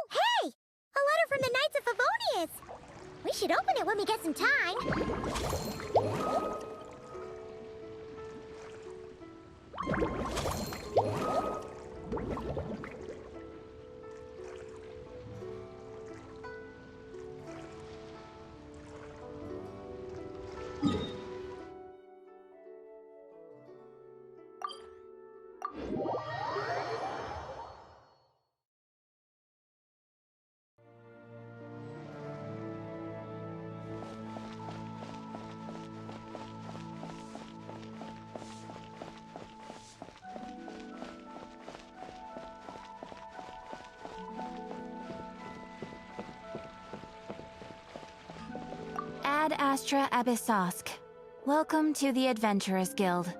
Hey! A letter from the Knights of Favonius! We should open it when we get some time. Ad Astra Abyssosk. Welcome to the Adventurers Guild.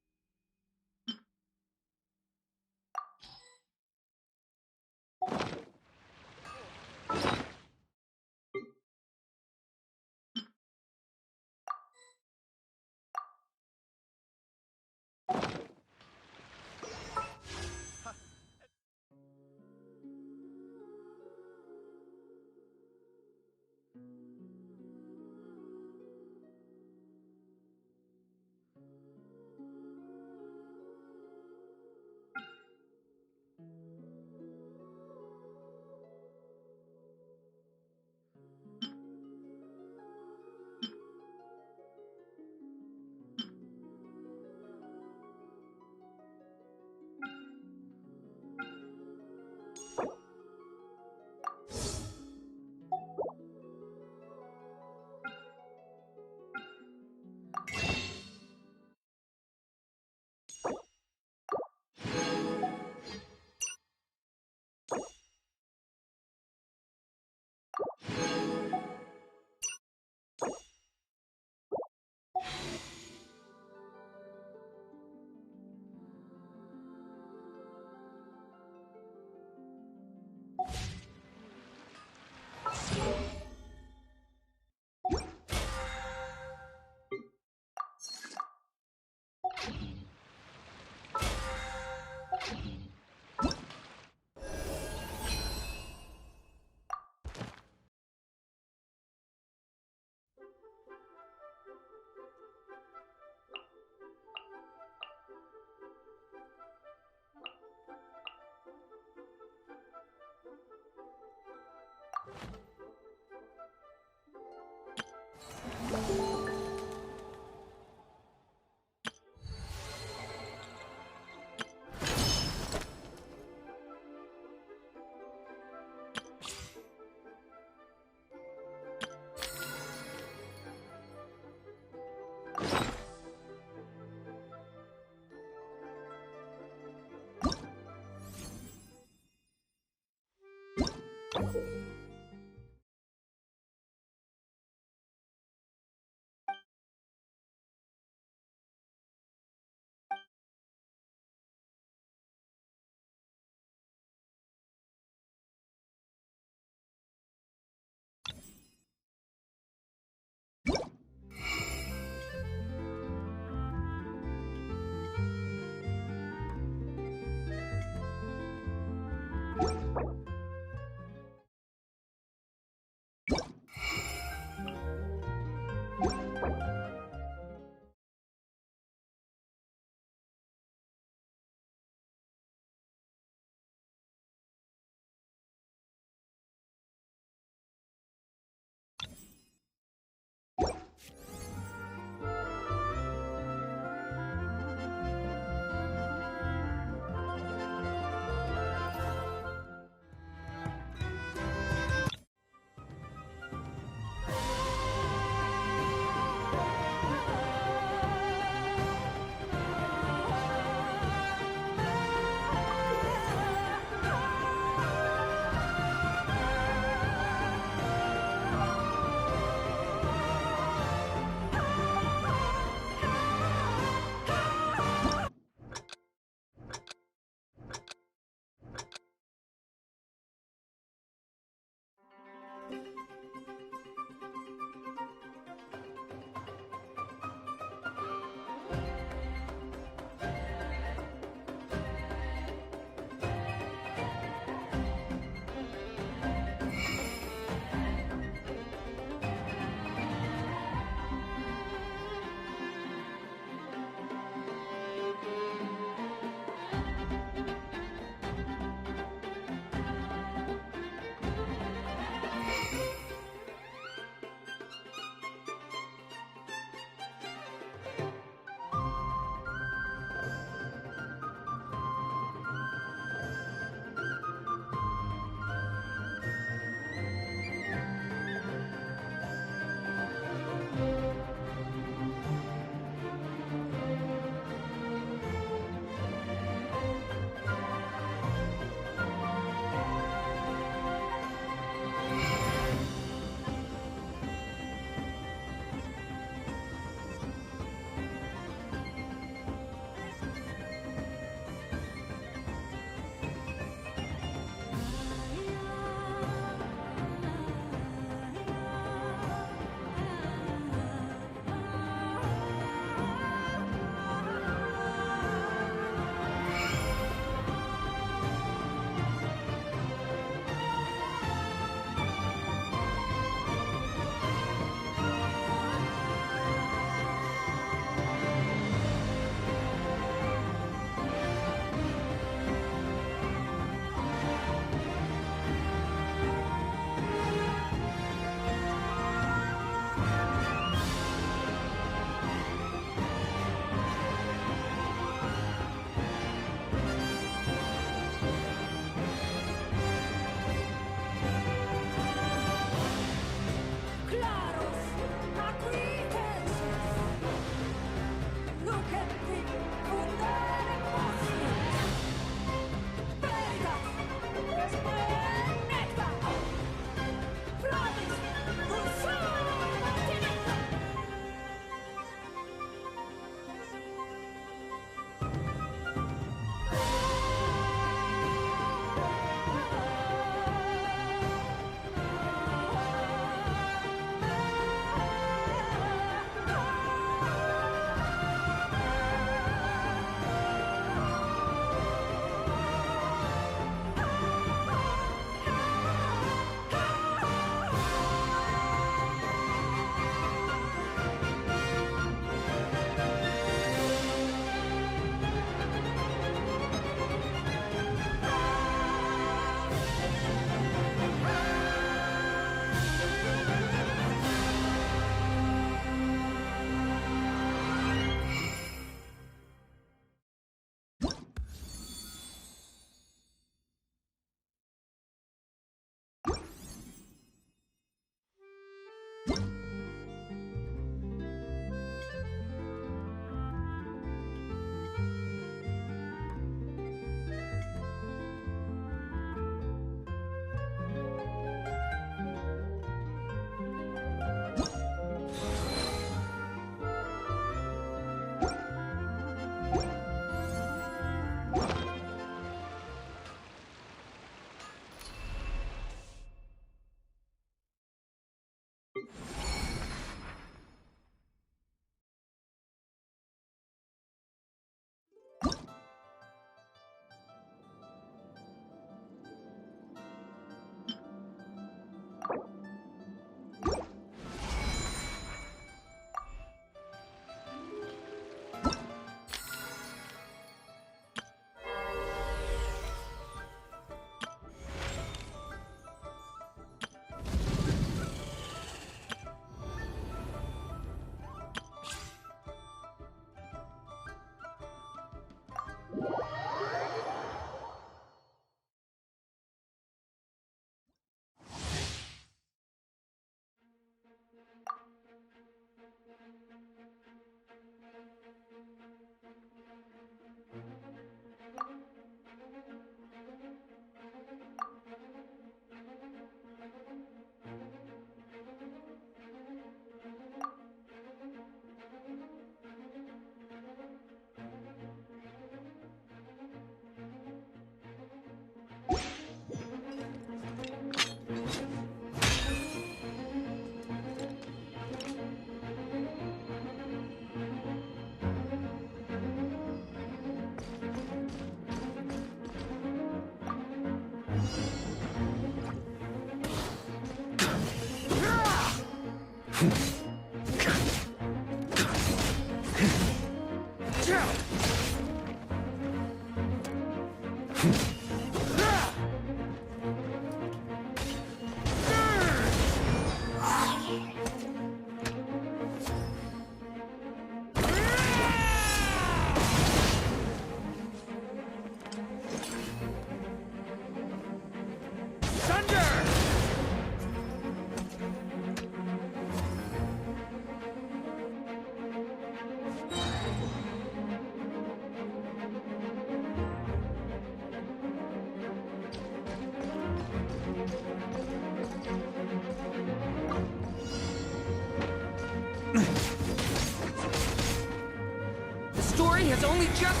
The story has only just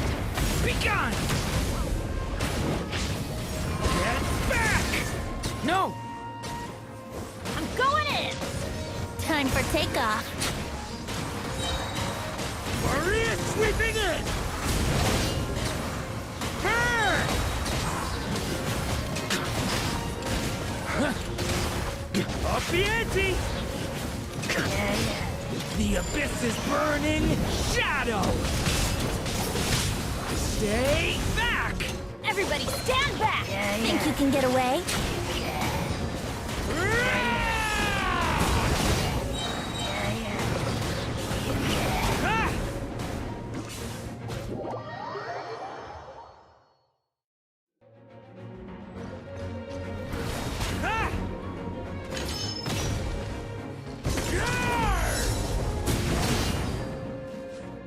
begun! Get back! No! I'm going in! Time for takeoff. Maria sweeping in! Burn! Up the ante! The abyss is burning shadow! Stay back! Everybody stand back! Think you can get away? Ah! Ah!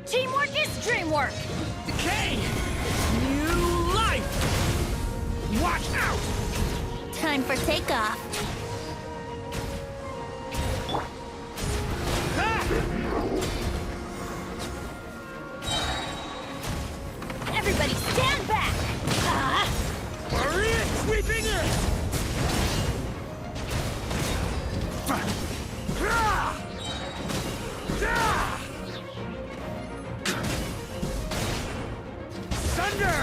Teamwork is dreamwork! Decay! New life! Watch out! Time for takeoff. Ah! Everybody stand back! Maria sweeping in! Ah! Ah! Thunder!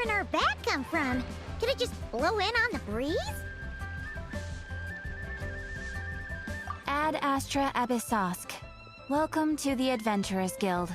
wind in our back come from? Could it just blow in on the breeze? Ad Astra Abyssosk. Welcome to the Adventurers Guild.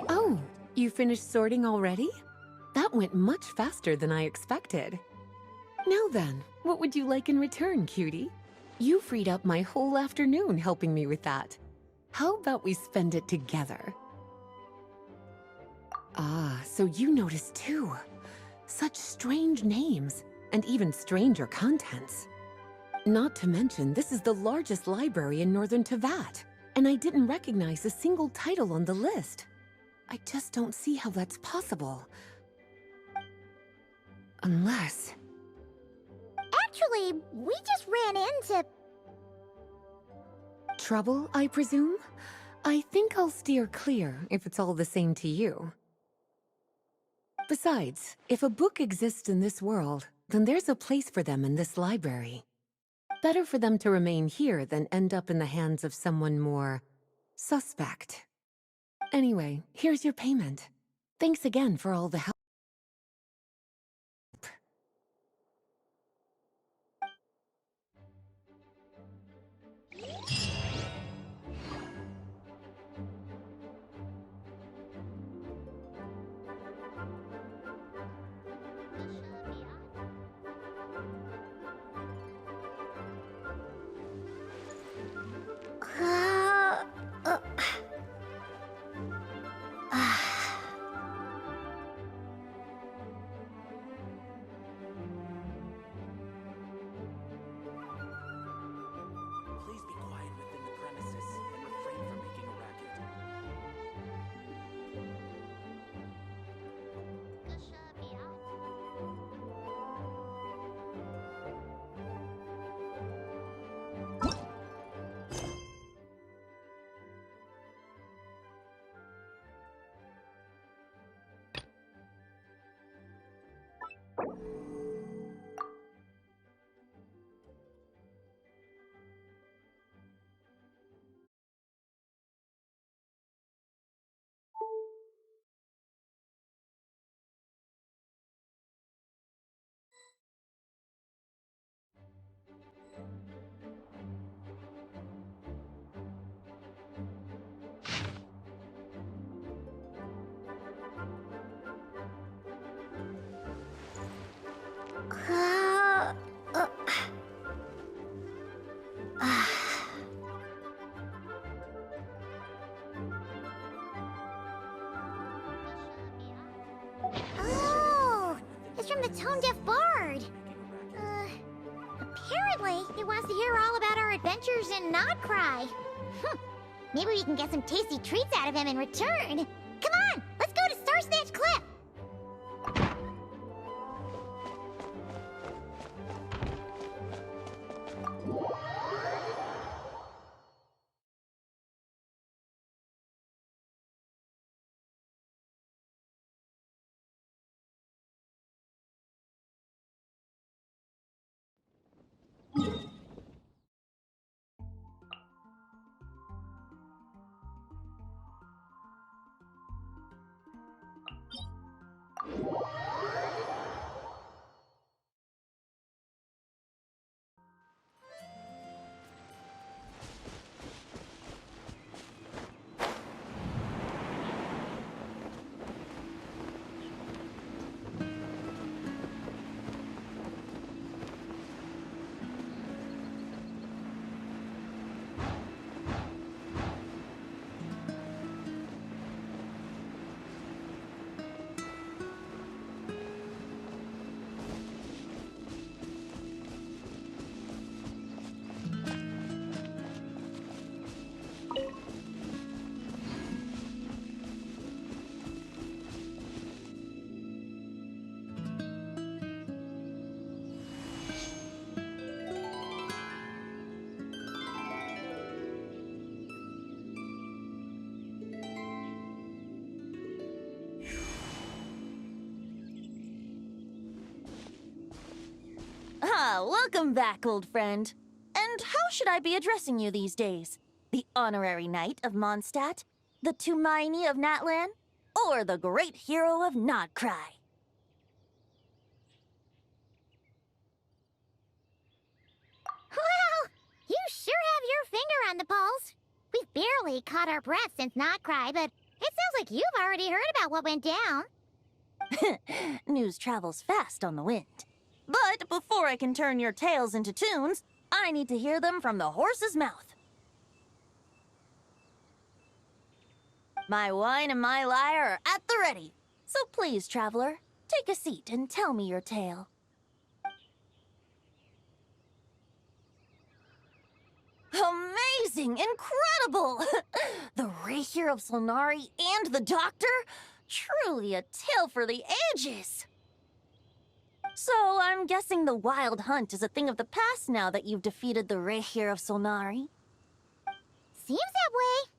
Oh, you finished sorting already? That went much faster than I expected. Now then, what would you like in return, cutie? You freed up my whole afternoon helping me with that. How about we spend it together? Ah, so you noticed too. Such strange names, and even stranger contents. Not to mention, this is the largest library in Northern Tevat, and I didn't recognize a single title on the list. I just don't see how that's possible. Unless... Actually, we just ran into... Trouble, I presume? I think I'll steer clear if it's all the same to you. Besides, if a book exists in this world, then there's a place for them in this library. Better for them to remain here than end up in the hands of someone more suspect. Anyway, here's your payment. Thanks again for all the help. Please be quiet within the premises and refrain from making a racket. Oh, it's from the tone-deaf bard. Apparently, he wants to hear all about our adventures in Not Cry. Maybe we can get some tasty treats out of him in return. Come on, let's go to Star Snatch Cliff. Welcome back, old friend. And how should I be addressing you these days? The honorary knight of Mondstadt? The Tumaini of Natlan? Or the great hero of Nodcry? Well, you sure have your finger on the pulse. We've barely caught our breath since Not Cry, but it sounds like you've already heard about what went down. News travels fast on the wind. But before I can turn your tales into tunes, I need to hear them from the horse's mouth. My wine and my lyre are at the ready. So please, traveler, take a seat and tell me your tale. Amazing! Incredible! The Rahier of Solnari and the Doctor? Truly a tale for the ages! So, I'm guessing the Wild Hunt is a thing of the past now that you've defeated the Rahier of Solnari. Seems that way.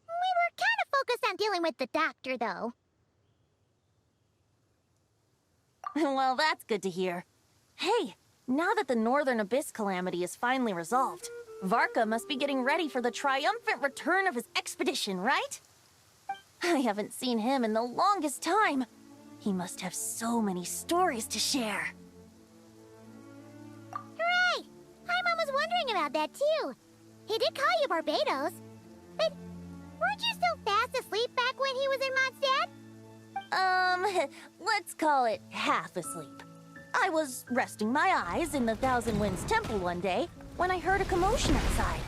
We were kind of focused on dealing with the Doctor, though. Well, that's good to hear. Hey, now that the Northern Abyss calamity is finally resolved, Varka must be getting ready for the triumphant return of his expedition, right? I haven't seen him in the longest time. He must have so many stories to share. Hooray! Paimon was wondering about that too. He did call you Barbados, but weren't you still fast asleep back when he was in Mondstadt? Let's call it half asleep. I was resting my eyes in the Thousand Winds Temple one day when I heard a commotion outside.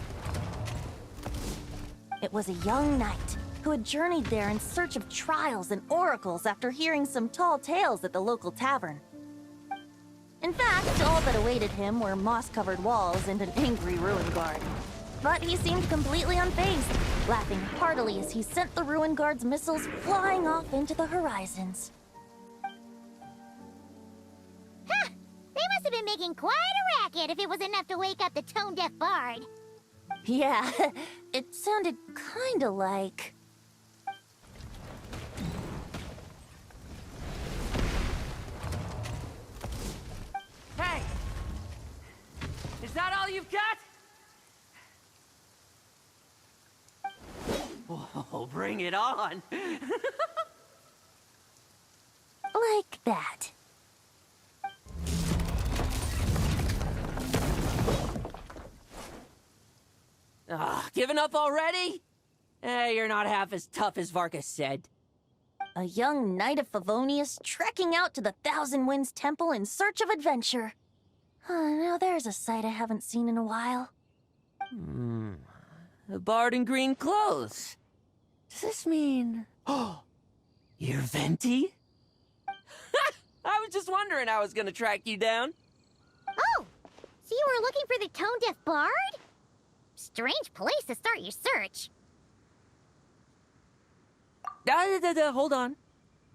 It was a young knight who had journeyed there in search of trials and oracles after hearing some tall tales at the local tavern. In fact, all that awaited him were moss-covered walls and an angry ruin guard. But he seemed completely unfazed, laughing heartily as he sent the ruin guard's missiles flying off into the horizons. Huh! They must have been making quite a racket if it was enough to wake up the tone-deaf bard. Yeah, it sounded kinda like... Hey! Is that all you've got? Oh, bring it on! like that. Giving up already? You're not half as tough as Varka said. A young knight of Favonius trekking out to the Thousand Winds Temple in search of adventure. Now there's a sight I haven't seen in a while. A bard in green clothes. Does this mean... Oh, you're Venti? I was just wondering I was gonna track you down. Oh! So you were looking for the tone-deaf bard? Strange place to start your search. Hold on.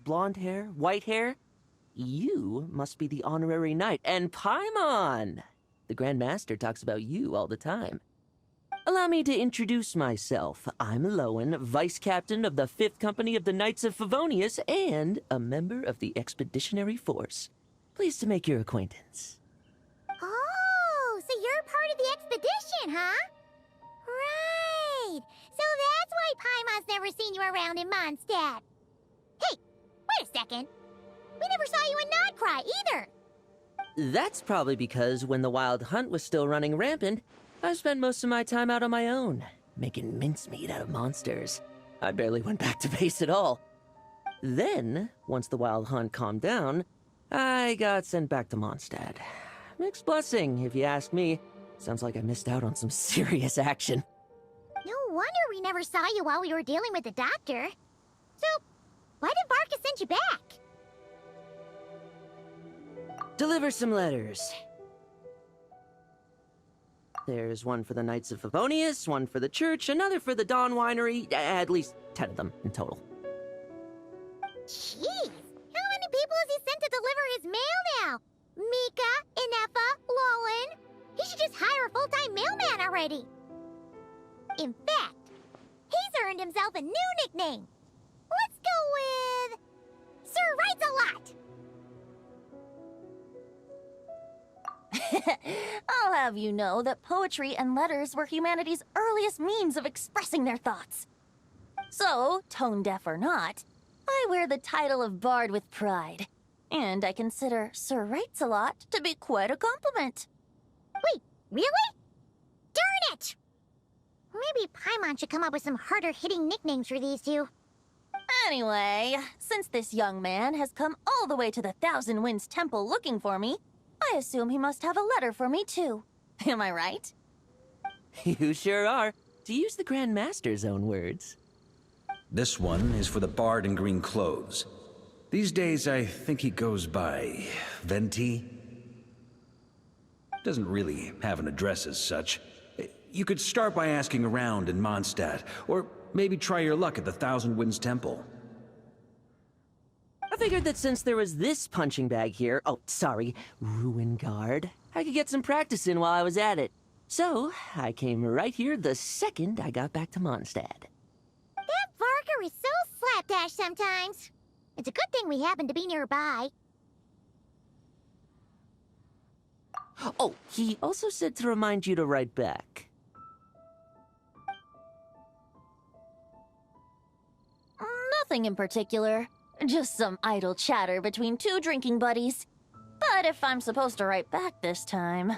Blonde hair, white hair. You must be the honorary knight, and Paimon! The Grand Master talks about you all the time. Allow me to introduce myself. I'm Lowen, Vice Captain of the 5th Company of the Knights of Favonius, and a member of the Expeditionary Force. Pleased to make your acquaintance. Oh, so you're part of the expedition, huh? Right. So that's why Paimon's never seen you around in Mondstadt. Hey, wait a second. We never saw you in Nodcry either. That's probably because when the Wild Hunt was still running rampant, I spent most of my time out on my own, making mincemeat out of monsters. I barely went back to base at all. Then, once the Wild Hunt calmed down, I got sent back to Mondstadt. Mixed blessing, if you ask me. Sounds like I missed out on some serious action. No wonder we never saw you while we were dealing with the doctor. So, why did Varka send you back? Deliver some letters. There's one for the Knights of Favonius, one for the church, another for the Dawn Winery, at least 10 of them in total. Jeez, how many people has he sent to deliver his mail now? Mika, Inefa, Lowen. He should just hire a full-time mailman already. In fact, he's earned himself a new nickname. Let's go with... Sir Writes-A-Lot. I'll have you know that poetry and letters were humanity's earliest means of expressing their thoughts. So, tone-deaf or not, I wear the title of Bard with pride. And I consider Sir Writes-A-Lot to be quite a compliment. Wait, really? Darn it! Maybe Paimon should come up with some harder-hitting nicknames for these two. Anyway, since this young man has come all the way to the Thousand Winds Temple looking for me, I assume he must have a letter for me too. Am I right? You sure are, to use the Grand Master's own words. This one is for the bard in green clothes. These days, I think he goes by Venti. Doesn't really have an address as such. You could start by asking around in Mondstadt, or maybe try your luck at the Thousand Winds Temple. I figured that since there was this punching bag here, ruin guard, I could get some practice in while I was at it. So, I came right here the second I got back to Mondstadt. That Varka is so slapdash sometimes. It's a good thing we happen to be nearby. Oh, he also said to remind you to write back. Nothing in particular. Just some idle chatter between two drinking buddies. But if I'm supposed to write back this time...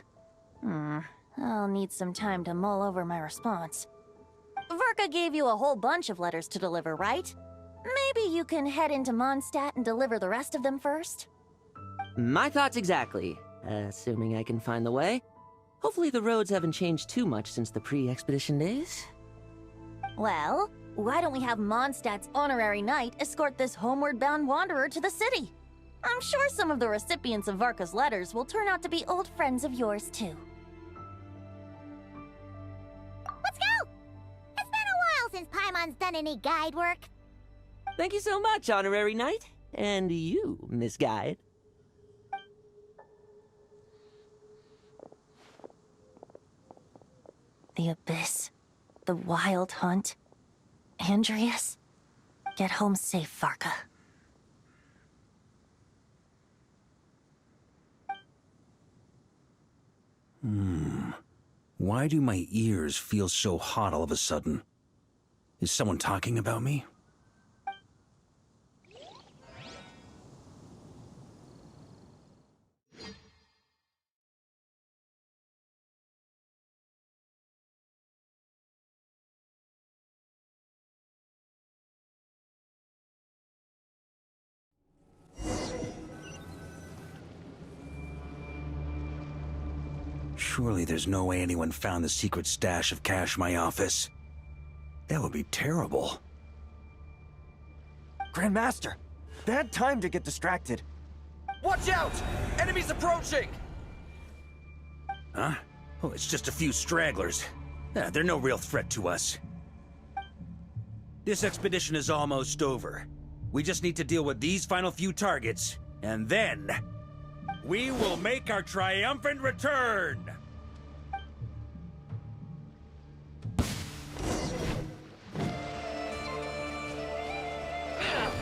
I'll need some time to mull over my response. Verka gave you a whole bunch of letters to deliver, right? Maybe you can head into Mondstadt and deliver the rest of them first? My thoughts exactly. Assuming I can find the way. Hopefully the roads haven't changed too much since the pre-expedition days. Well, why don't we have Mondstadt's honorary knight escort this homeward-bound wanderer to the city? I'm sure some of the recipients of Varka's letters will turn out to be old friends of yours, too. Let's go! It's been a while since Paimon's done any guide work. Thank you so much, Honorary Knight. And you, Miss Guide. The Abyss. The Wild Hunt. Andreas. Get home safe, Varka. Why do my ears feel so hot all of a sudden? Is someone talking about me? Surely there's no way anyone found the secret stash of cash in my office. That would be terrible. Grandmaster, bad time to get distracted. Watch out! Enemies approaching! Huh? Oh, it's just a few stragglers. They're no real threat to us. This expedition is almost over. We just need to deal with these final few targets, and then... we will make our triumphant return!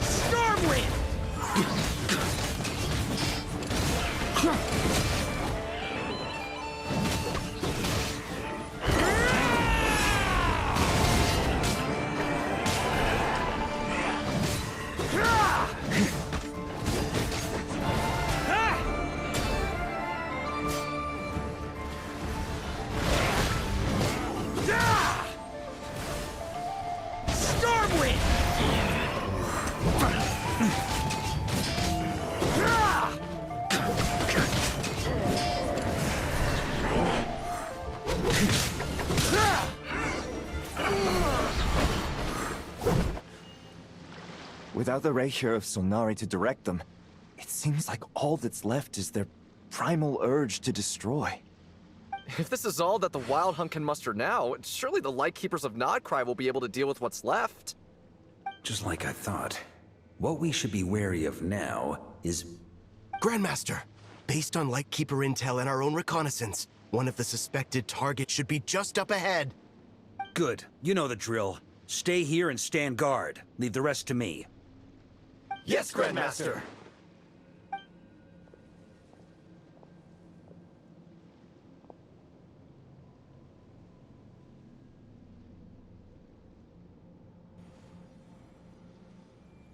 Stormwind! Without the Rapier of Solnari to direct them, it seems like all that's left is their primal urge to destroy. If this is all that the Wild Hunt can muster now, surely the Lightkeepers of Nodcry will be able to deal with what's left. Just like I thought. What we should be wary of now is... Grandmaster, based on Lightkeeper intel and our own reconnaissance, one of the suspected targets should be just up ahead. Good. You know the drill. Stay here and stand guard. Leave the rest to me. Yes, Grandmaster!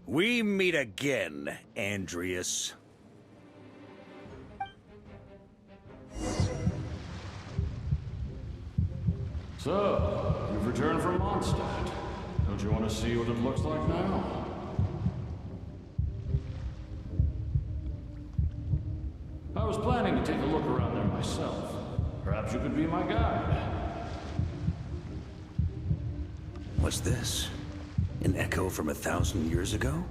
We meet again, Andreas. So, you've returned from Mondstadt. Don't you want to see what it looks like now? I was planning to take a look around there myself. Perhaps you could be my guide. What's this? An echo from 1,000 years ago?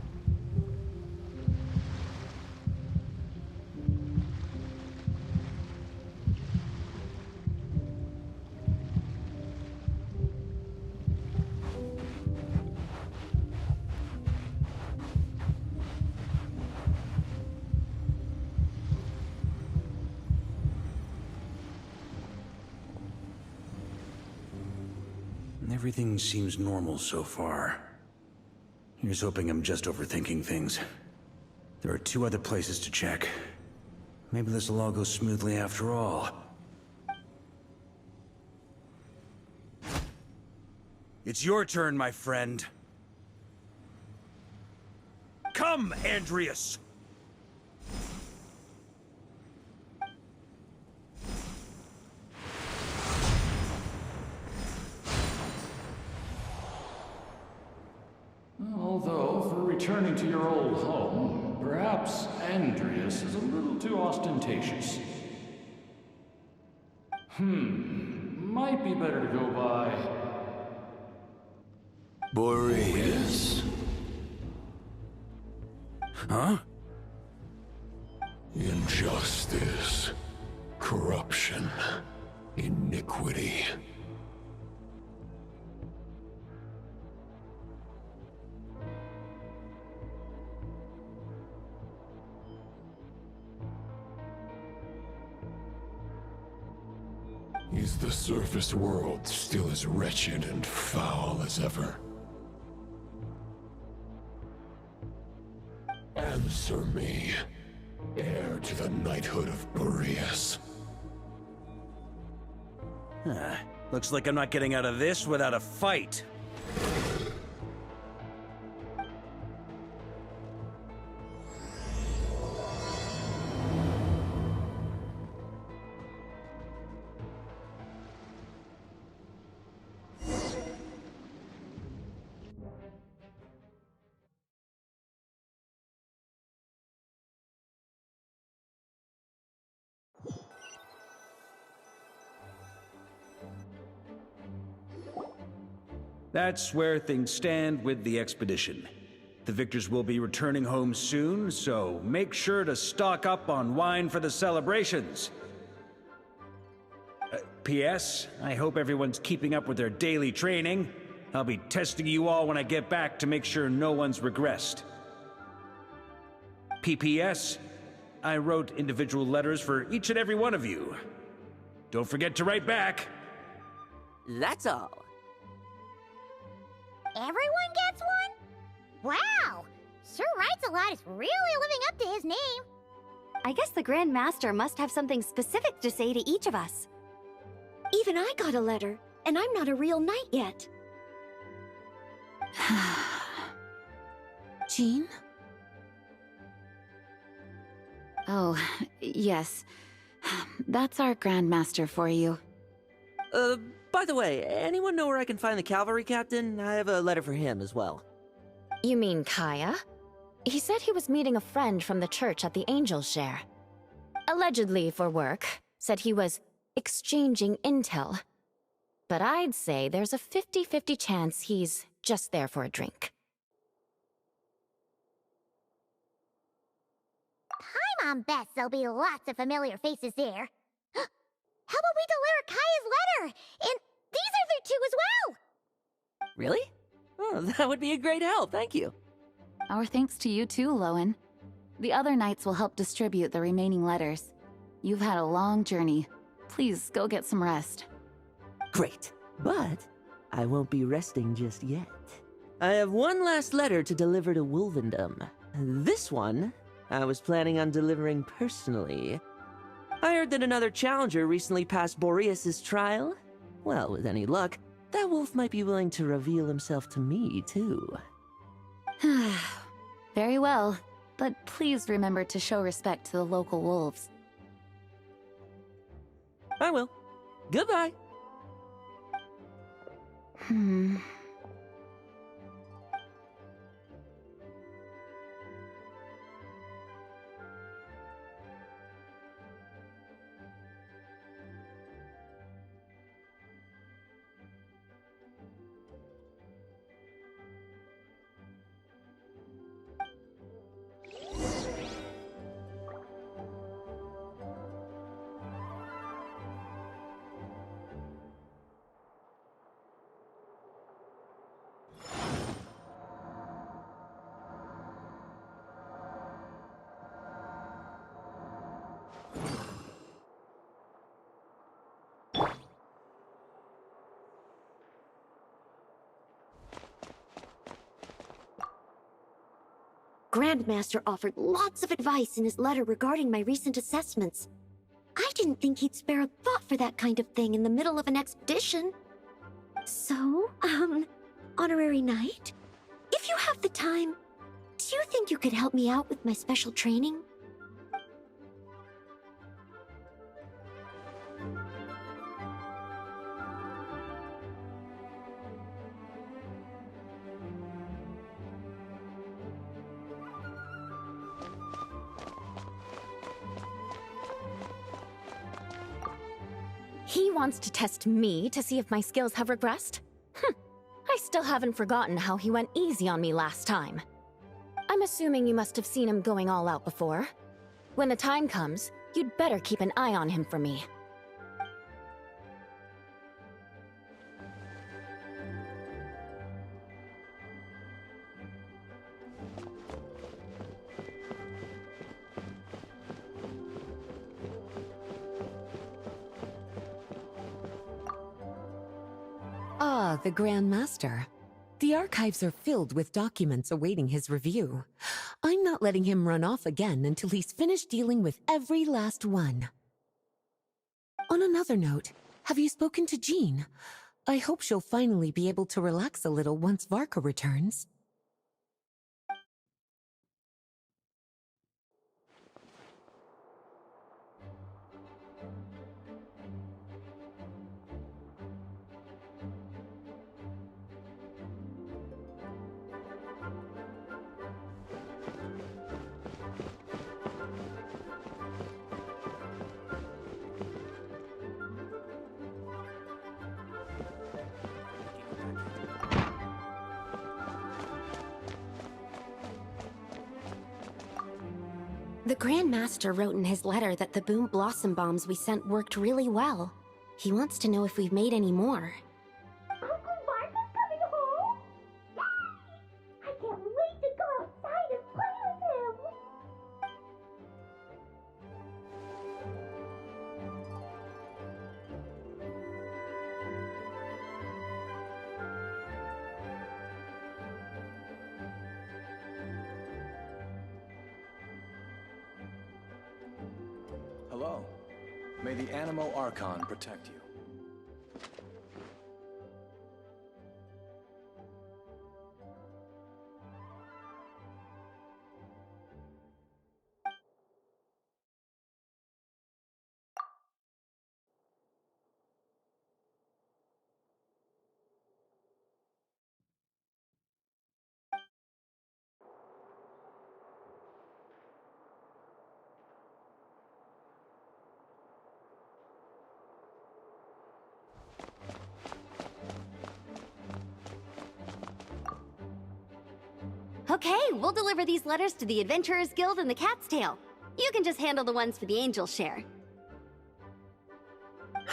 Everything seems normal so far. Here's hoping I'm just overthinking things. There are 2 other places to check. Maybe this will all go smoothly after all. It's your turn, my friend. Come, Andreas! Although, for returning to your old home, perhaps Andreas is a little too ostentatious. Might be better to go by Boreas. Huh? Injustice. Corruption. Iniquity. Is the surface world still as wretched and foul as ever? Answer me, heir to the knighthood of Boreas. Looks like I'm not getting out of this without a fight. That's where things stand with the expedition. The victors will be returning home soon, so make sure to stock up on wine for the celebrations. P.S. I hope everyone's keeping up with their daily training. I'll be testing you all when I get back to make sure no one's regressed. P.P.S. I wrote individual letters for each and every one of you. Don't forget to write back. That's all. Everyone gets one? Wow! Sir Writes-A-Lot is really living up to his name. I guess the Grand Master must have something specific to say to each of us. Even I got a letter, and I'm not a real knight yet. Jean? Oh, yes. That's our Grandmaster for you. By the way, anyone know where I can find the cavalry captain? I have a letter for him as well. You mean Kaya? He said he was meeting a friend from the church at the Angel Share. Allegedly for work. Said he was exchanging intel. But I'd say there's a 50-50 chance he's just there for a drink. Paimon bets there'll be lots of familiar faces there. How about we deliver Kaya's letter? And these are there too as well! Really? Oh, that would be a great help, thank you. Our thanks to you too, Lowen. The other knights will help distribute the remaining letters. You've had a long journey. Please go get some rest. Great, but I won't be resting just yet. I have one last letter to deliver to Wolvendom. This one, I was planning on delivering personally. I heard that another challenger recently passed Boreas' trial. Well, with any luck, that wolf might be willing to reveal himself to me, too. Very well, but please remember to show respect to the local wolves. I will. Goodbye. Grandmaster offered lots of advice in his letter regarding my recent assessments. I didn't think he'd spare a thought for that kind of thing in the middle of an expedition. So, Honorary Knight, if you have the time, do you think you could help me out with my special training? He wants to test me to see if my skills have regressed? I still haven't forgotten how he went easy on me last time. I'm assuming you must have seen him going all out before. When the time comes, you'd better keep an eye on him for me. Ah, the Grand Master. The archives are filled with documents awaiting his review. I'm not letting him run off again until he's finished dealing with every last one. On another note, have you spoken to Jean? I hope she'll finally be able to relax a little once Varka returns. The Grand Master wrote in his letter that the Boom Blossom Bombs we sent worked really well. He wants to know if we've made any more. Uncle Varka's coming home? Yay! I can't wait to go outside and play with him! Hello. May the Animo Archon protect you. Okay, we'll deliver these letters to the Adventurers Guild and the Cat's Tail. You can just handle the ones for the Angel Share.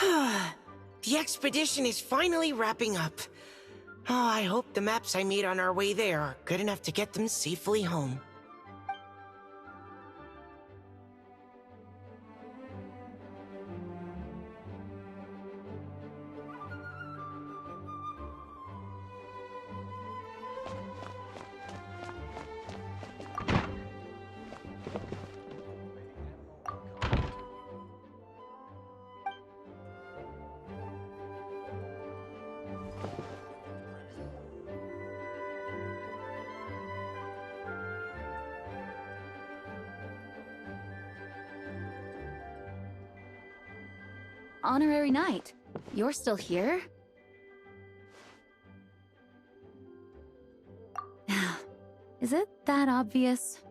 The expedition is finally wrapping up. Oh, I hope the maps I made on our way there are good enough to get them safely home. Honorary Knight, you're still here? Is it that obvious?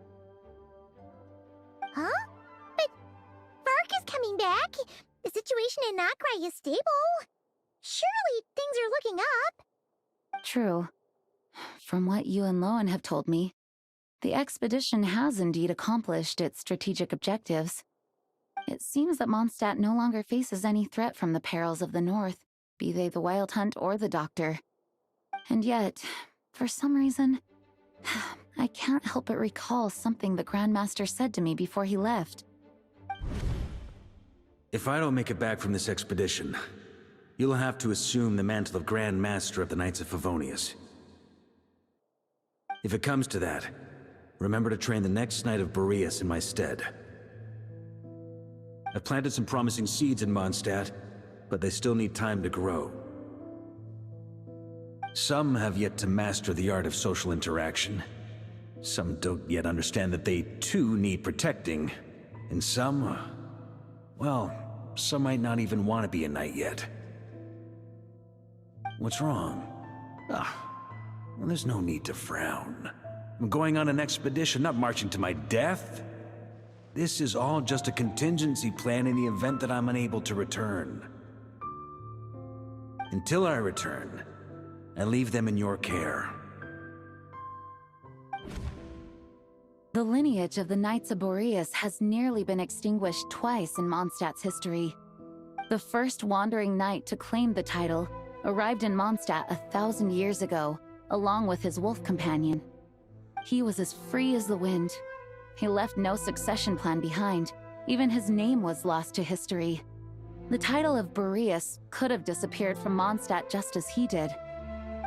Huh? But Vark is coming back. The situation in Notcry is stable. Surely things are looking up. True. From what you and Lowen have told me, the expedition has indeed accomplished its strategic objectives. It seems that Mondstadt no longer faces any threat from the perils of the North, be they the Wild Hunt or the Doctor. And yet, for some reason, I can't help but recall something the Grandmaster said to me before he left. If I don't make it back from this expedition, you'll have to assume the mantle of Grand Master of the Knights of Favonius. If it comes to that, Remember to train the next Knight of Boreas in my stead. I've planted some promising seeds in Mondstadt, but they still need time to grow. Some have yet to master the art of social interaction. Some don't yet understand that they, too, need protecting. And some, well, some might not even want to be a knight yet. What's wrong? Well, there's no need to frown. I'm going on an expedition, not marching to my death. This is all just a contingency plan in the event that I'm unable to return. Until I return, I leave them in your care. The lineage of the Knights of Boreas has nearly been extinguished twice in Mondstadt's history. The first wandering knight to claim the title arrived in Mondstadt 1,000 years ago, along with his wolf companion. He was as free as the wind. He left no succession plan behind. Even his name was lost to history. The title of Boreas could have disappeared from Mondstadt just as he did.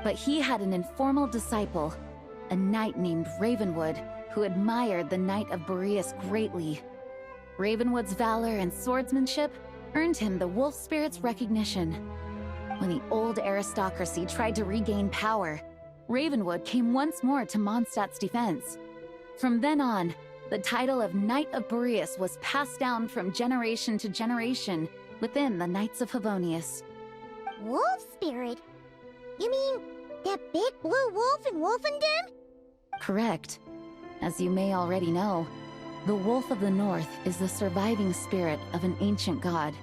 But he had an informal disciple, a knight named Ravenwood, who admired the Knight of Boreas greatly. Ravenwood's valor and swordsmanship earned him the wolf spirit's recognition. When the old aristocracy tried to regain power, Ravenwood came once more to Mondstadt's defense. From then on, the title of Knight of Boreas was passed down from generation to generation within the Knights of Favonius. Wolf spirit? You mean that big blue wolf in Wolfendom? Correct. As you may already know, the Wolf of the North is the surviving spirit of an ancient god,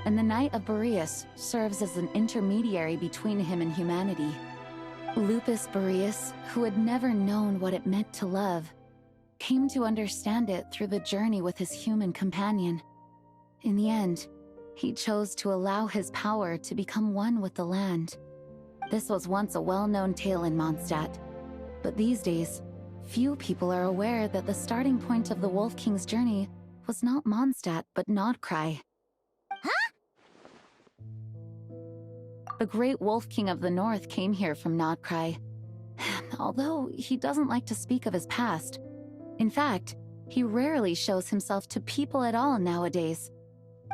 and the Knight of Boreas serves as an intermediary between him and humanity. Lupus Boreas, who had never known what it meant to love, came to understand it through the journey with his human companion. In the end, he chose to allow his power to become one with the land. This was once a well-known tale in Mondstadt, but these days, few people are aware that the starting point of the Wolf King's journey was not Mondstadt, but Nodcry. Huh? The great Wolf King of the North came here from Nodcry, although he doesn't like to speak of his past. In fact, he rarely shows himself to people at all nowadays.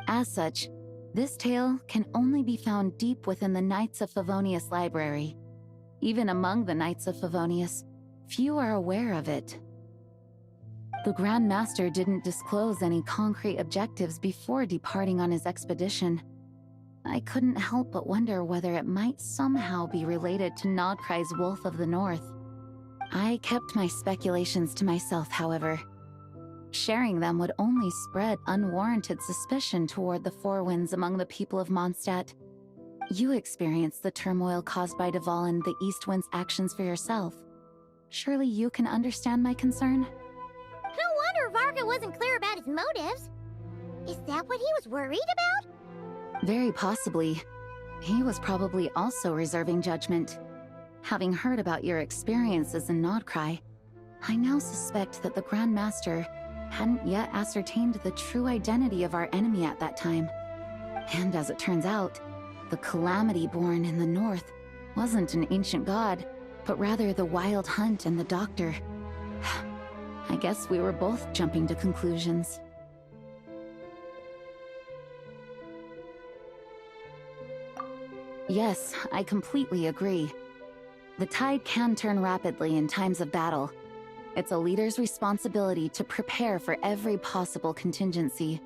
As such, this tale can only be found deep within the Knights of Favonius library. Even among the Knights of Favonius, few are aware of it. The Grand Master didn't disclose any concrete objectives before departing on his expedition. I couldn't help but wonder whether it might somehow be related to Nodcry's Wolf of the North. I kept my speculations to myself, however. Sharing them would only spread unwarranted suspicion toward the Four Winds among the people of Mondstadt. You experienced the turmoil caused by Duval and the East Wind's actions for yourself. Surely you can understand my concern? No wonder Varga wasn't clear about his motives. Is that what he was worried about? Very possibly. He was probably also reserving judgment. Having heard about your experiences in Nodcry, I now suspect that the Grand Master hadn't yet ascertained the true identity of our enemy at that time. And as it turns out, the Calamity born in the north wasn't an ancient god, but rather the Wild Hunt and the Doctor. I guess we were both jumping to conclusions. Yes, I completely agree. The tide can turn rapidly in times of battle. It's a leader's responsibility to prepare for every possible contingency.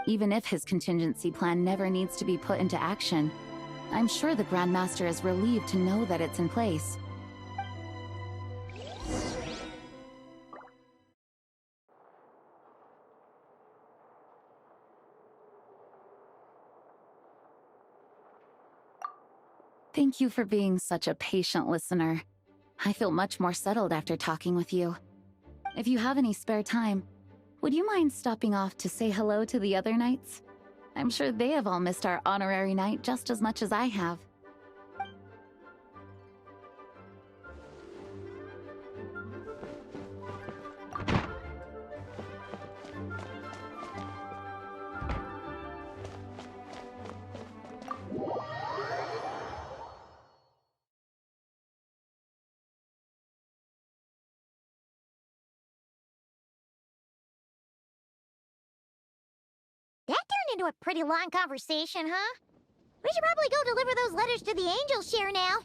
Even if his contingency plan never needs to be put into action, I'm sure the Grand Master is relieved to know that it's in place. Thank you for being such a patient listener. I feel much more settled after talking with you. If you have any spare time, would you mind stopping off to say hello to the other knights? I'm sure they have all missed our honorary knight just as much as I have. into a pretty long conversation, huh? We should probably go deliver those letters to the angel share now.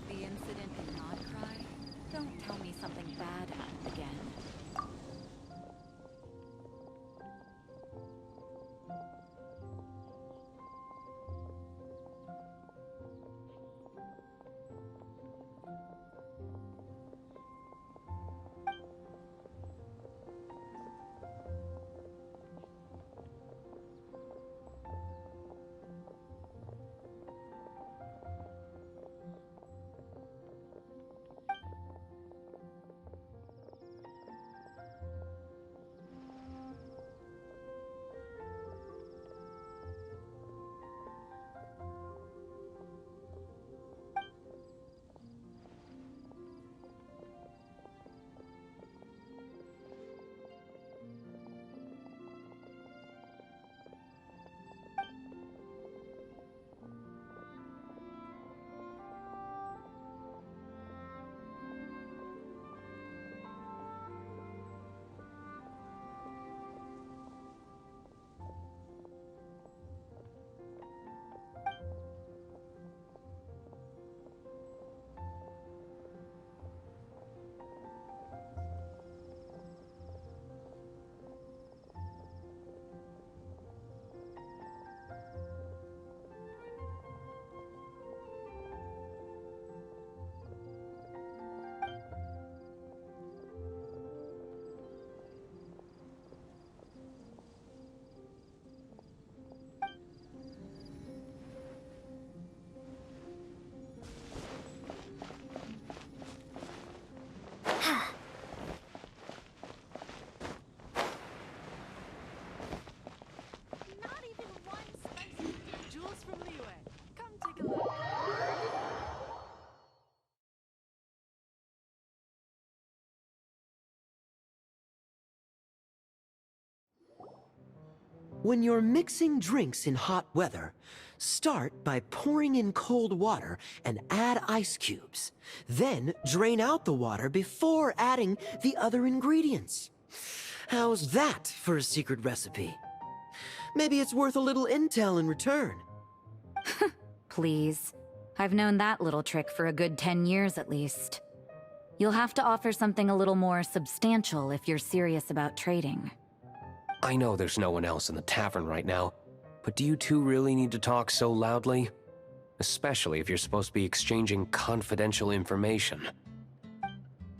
The incident in Nodcry? Don't tell me something bad happened again. Not even one spicy jewels from Liyue. Come take a look. When you're mixing drinks in hot weather, start by pouring in cold water and add ice cubes. Then drain out the water before adding the other ingredients. How's that for a secret recipe? Maybe it's worth a little intel in return. Please. I've known that little trick for a good 10 years at least. You'll have to offer something a little more substantial if you're serious about trading. I know there's no one else in the tavern right now, but do you two really need to talk so loudly? Especially if you're supposed to be exchanging confidential information.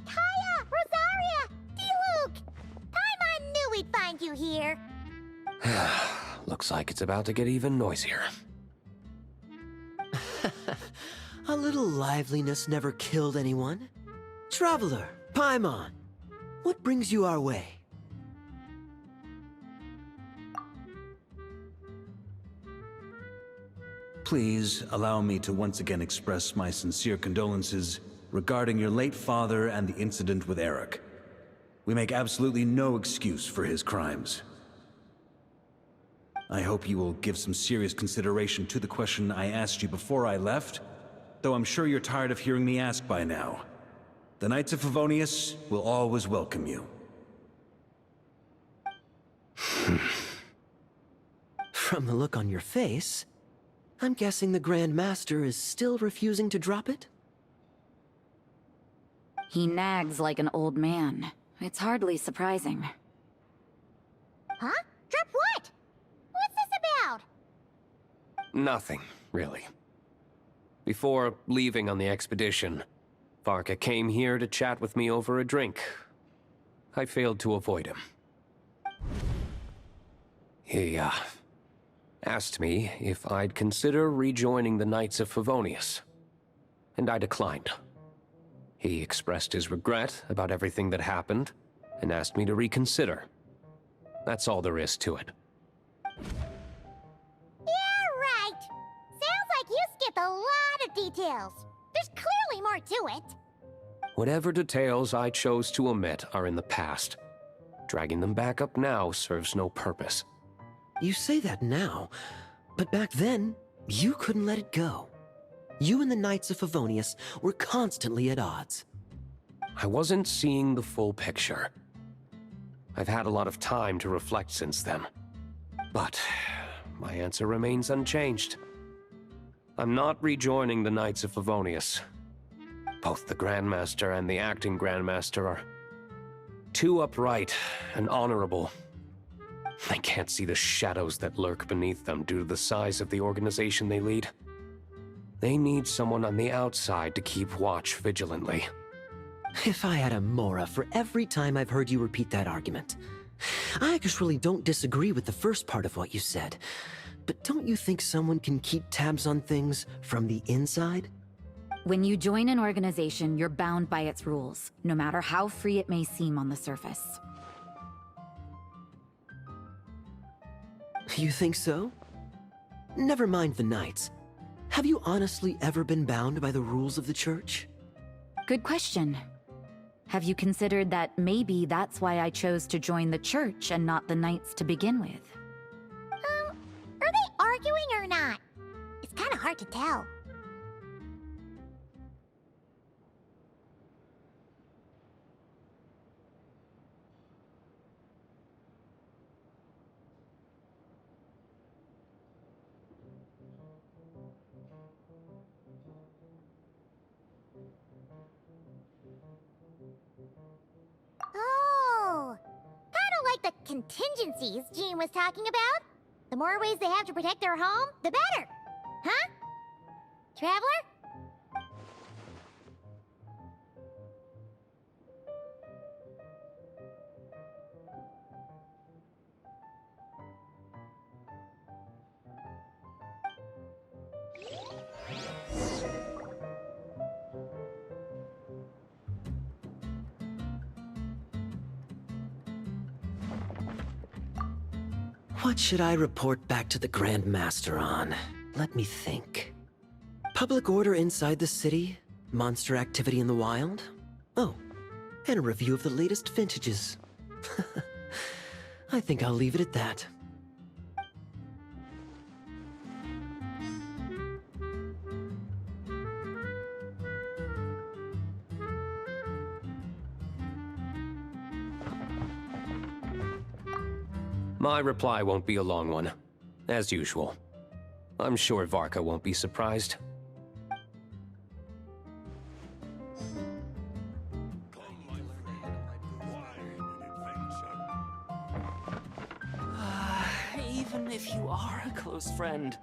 Kaya! Rosaria! D-Luke! Paimon knew we'd find you here. Looks like it's about to get even noisier. A little liveliness never killed anyone. Traveler, Paimon, what brings you our way? Please allow me to once again express my sincere condolences regarding your late father and the incident with Eric. We make absolutely no excuse for his crimes. I hope you will give some serious consideration to the question I asked you before I left, though I'm sure you're tired of hearing me ask by now. The Knights of Favonius will always welcome you. From the look on your face, I'm guessing the Grand Master is still refusing to drop it? He nags like an old man. It's hardly surprising. Huh? Drop what? What's this about? Nothing, really. Before leaving on the expedition, Varka came here to chat with me over a drink. I failed to avoid him. He, asked me if I'd consider rejoining the Knights of Favonius, and I declined. He expressed his regret about everything that happened, and asked me to reconsider. That's all there is to it. Yeah, right. Sounds like you skipped a lot of details. There's clearly more to it. Whatever details I chose to omit are in the past. Dragging them back up now serves no purpose. You say that now, but back then, you couldn't let it go. You and the Knights of Favonius were constantly at odds. I wasn't seeing the full picture. I've had a lot of time to reflect since then. But my answer remains unchanged. I'm not rejoining the Knights of Favonius. Both the Grandmaster and the acting Grandmaster are too upright and honorable. I can't see the shadows that lurk beneath them due to the size of the organization they lead. They need someone on the outside to keep watch vigilantly. If I had a Mora for every time I've heard you repeat that argument. I actually don't disagree with the first part of what you said, but don't you think someone can keep tabs on things from the inside? When you join an organization, you're bound by its rules, no matter how free it may seem on the surface. You think so? Never mind the Knights. Have you honestly ever been bound by the rules of the Church? Good question. Have you considered that maybe that's why I chose to join the Church and not the Knights to begin with? Are they arguing or not? It's kind of hard to tell. Oh, kind of like the contingencies Jean was talking about. The more ways they have to protect their home, the better. Huh? Traveler? What should I report back to the Grand Master on? Let me think. Public order inside the city? Monster activity in the wild? Oh, and a review of the latest vintages. I think I'll leave it at that. My reply won't be a long one, as usual. I'm sure Varka won't be surprised. Even if you are a close friend.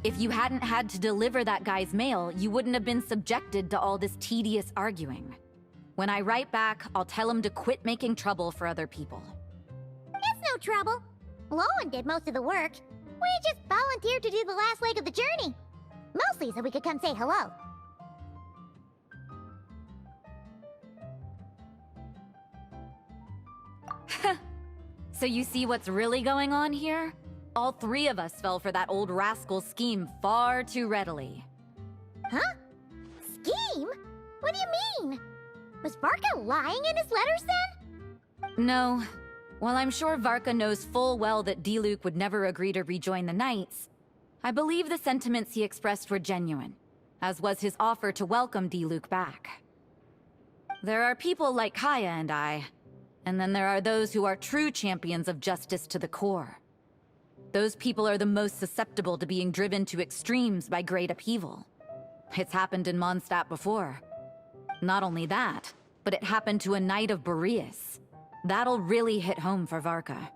If you hadn't had to deliver that guy's mail, you wouldn't have been subjected to all this tedious arguing. When I write back, I'll tell him to quit making trouble for other people. It's no trouble. Lowen did most of the work. We just volunteered to do the last leg of the journey. Mostly so we could come say hello. So you see what's really going on here? All three of us fell for that old rascal's scheme far too readily. Huh? Scheme? What do you mean? Was Varka lying in his letters then? No. While I'm sure Varka knows full well that Diluc would never agree to rejoin the Knights, I believe the sentiments he expressed were genuine, as was his offer to welcome Diluc back. There are people like Kaya and I, and then there are those who are true champions of justice to the core. Those people are the most susceptible to being driven to extremes by great upheaval. It's happened in Mondstadt before. Not only that, but it happened to a Knight of Boreas. That'll really hit home for Varka.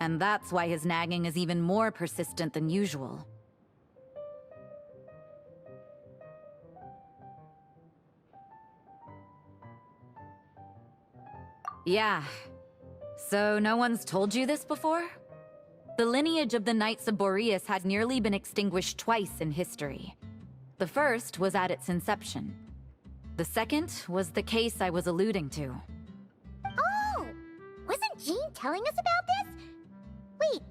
And that's why his nagging is even more persistent than usual. Yeah. So no one's told you this before? The lineage of the Knights of Boreas had nearly been extinguished twice in history. The first was at its inception. The second was the case I was alluding to. Oh! Wasn't Jean telling us about this? Wait.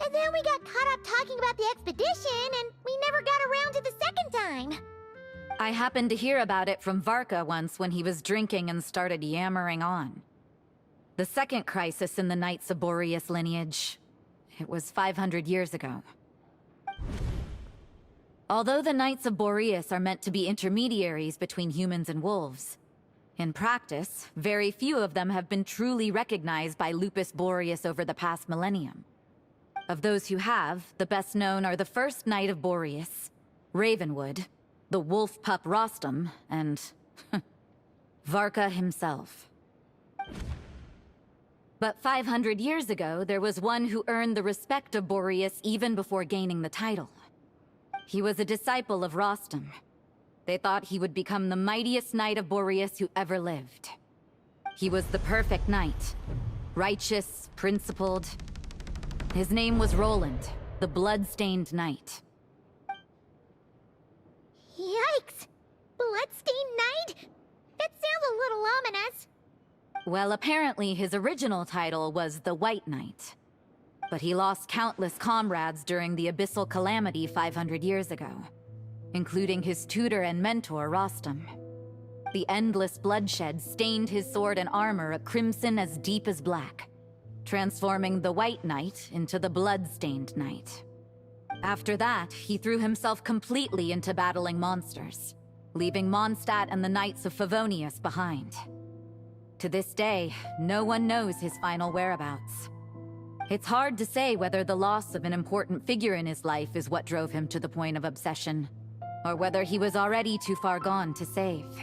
And then we got caught up talking about the expedition, and we never got around to the second time. I happened to hear about it from Varka once when he was drinking and started yammering on. The second crisis in the Knights of Boreas lineage. It was 500 years ago. Although the Knights of Boreas are meant to be intermediaries between humans and wolves, in practice, very few of them have been truly recognized by Lupus Boreas over the past millennium. Of those who have, the best known are the first Knight of Boreas, Ravenwood, the wolf pup Rostam, and Varka himself. But 500 years ago, there was one who earned the respect of Boreas even before gaining the title. He was a disciple of Rostam. They thought he would become the mightiest Knight of Boreas who ever lived. He was the perfect knight. Righteous, principled. His name was Roland, the blood-stained knight. Yikes! Bloodstained Knight? That sounds a little ominous. Well, apparently his original title was the White Knight. But he lost countless comrades during the Abyssal Calamity 500 years ago, including his tutor and mentor, Rostam. The endless bloodshed stained his sword and armor a crimson as deep as black, transforming the White Knight into the Blood-Stained Knight. After that, he threw himself completely into battling monsters, leaving Mondstadt and the Knights of Favonius behind. To this day, no one knows his final whereabouts. It's hard to say whether the loss of an important figure in his life is what drove him to the point of obsession, or whether he was already too far gone to save.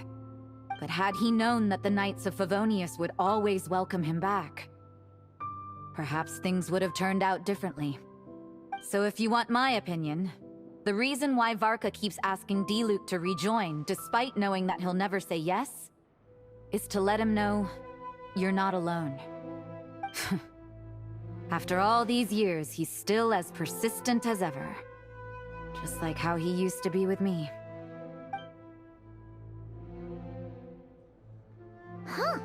But had he known that the Knights of Favonius would always welcome him back, perhaps things would have turned out differently. So if you want my opinion, the reason why Varka keeps asking Diluc to rejoin, despite knowing that he'll never say yes, is to let him know you're not alone. After all these years, he's still as persistent as ever. Just like how he used to be with me. Huh.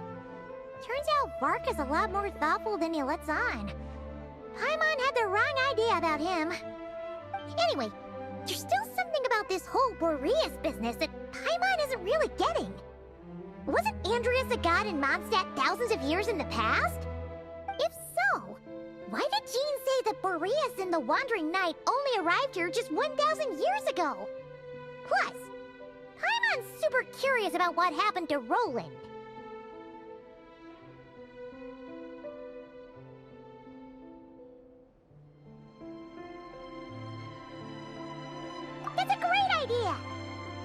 Turns out Varka's a lot more thoughtful than he lets on. Paimon had the wrong idea about him. Anyway, there's still something about this whole Boreas business that Paimon isn't really getting. Wasn't Andreas a god in Mondstadt thousands of years in the past? If so, why did Jean say that Boreas and the Wandering Knight only arrived here just 1,000 years ago? Plus, Paimon's super curious about what happened to Roland. That's a great idea!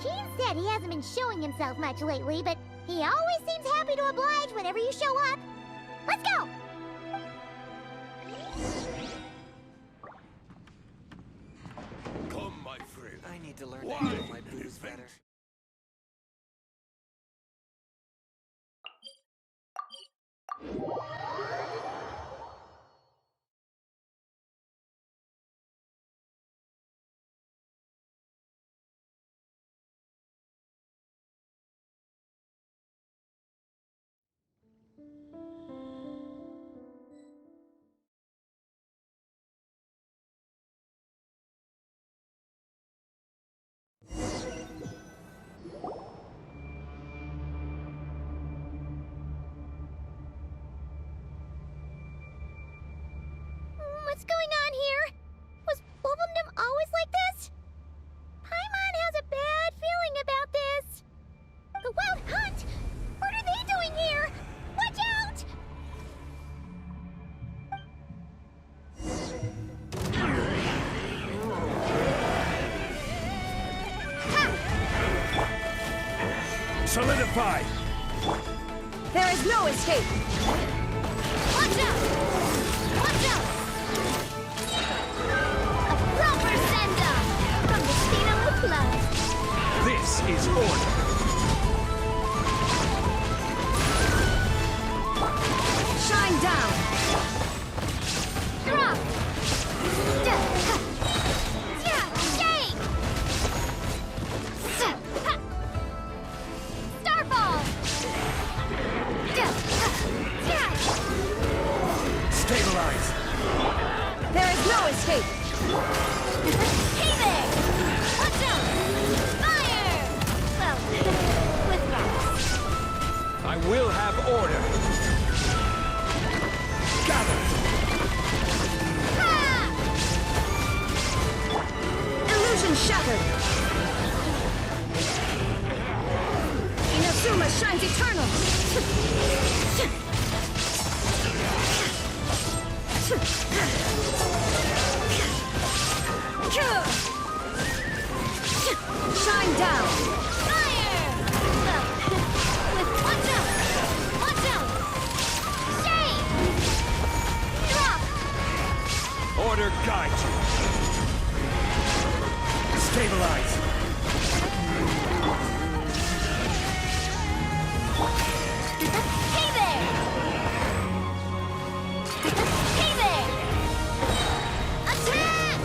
Jean said he hasn't been showing himself much lately, but he always seems happy to oblige whenever you show up. Let's go! Come, my friend. I need to learn to handle my booze better. What's going on here? Was Bulbumdum always like this? Paimon has a bad feeling about this. The Wild Hunt? What are they doing here? Watch out! Solidify! There is no escape! Watch out! Watch out! A proper send-off from the Destino Club. This is order. Shine down! Drop! Shake! Starfall! Stabilize! There is no escape! Hey there! Watch out! Fire! Well, with rocks. I will have order. Gather! Illusion shattered! Inazuma shines eternal! Shine down! Fire! Well, with watch out! Watch out! Shake! Drop! Order guide you. Stabilize. Hey there! Hey there! Attack!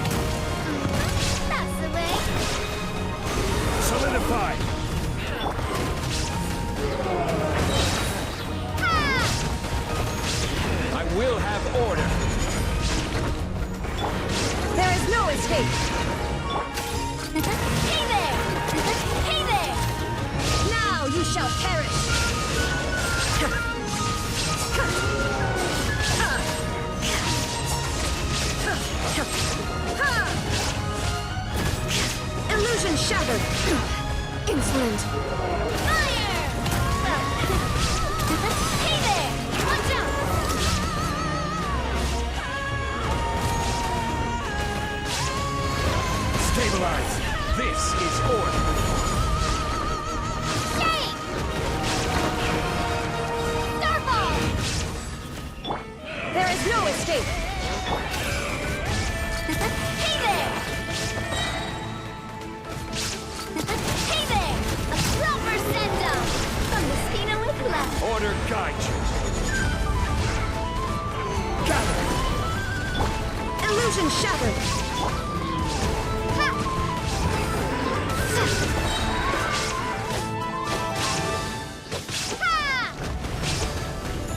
That's the way. Solidify. I will have order. There is no escape! Hey there! Hey there! Now you shall perish! Illusion shattered! Insolent! Fire! Well, hey there! Watch out! Stabilize. This is order. Shake! Starfall! There is no escape! Hey there! Hey there! A proper send-off from the Destino Club. Order guide you. Gather. Illusion shattered!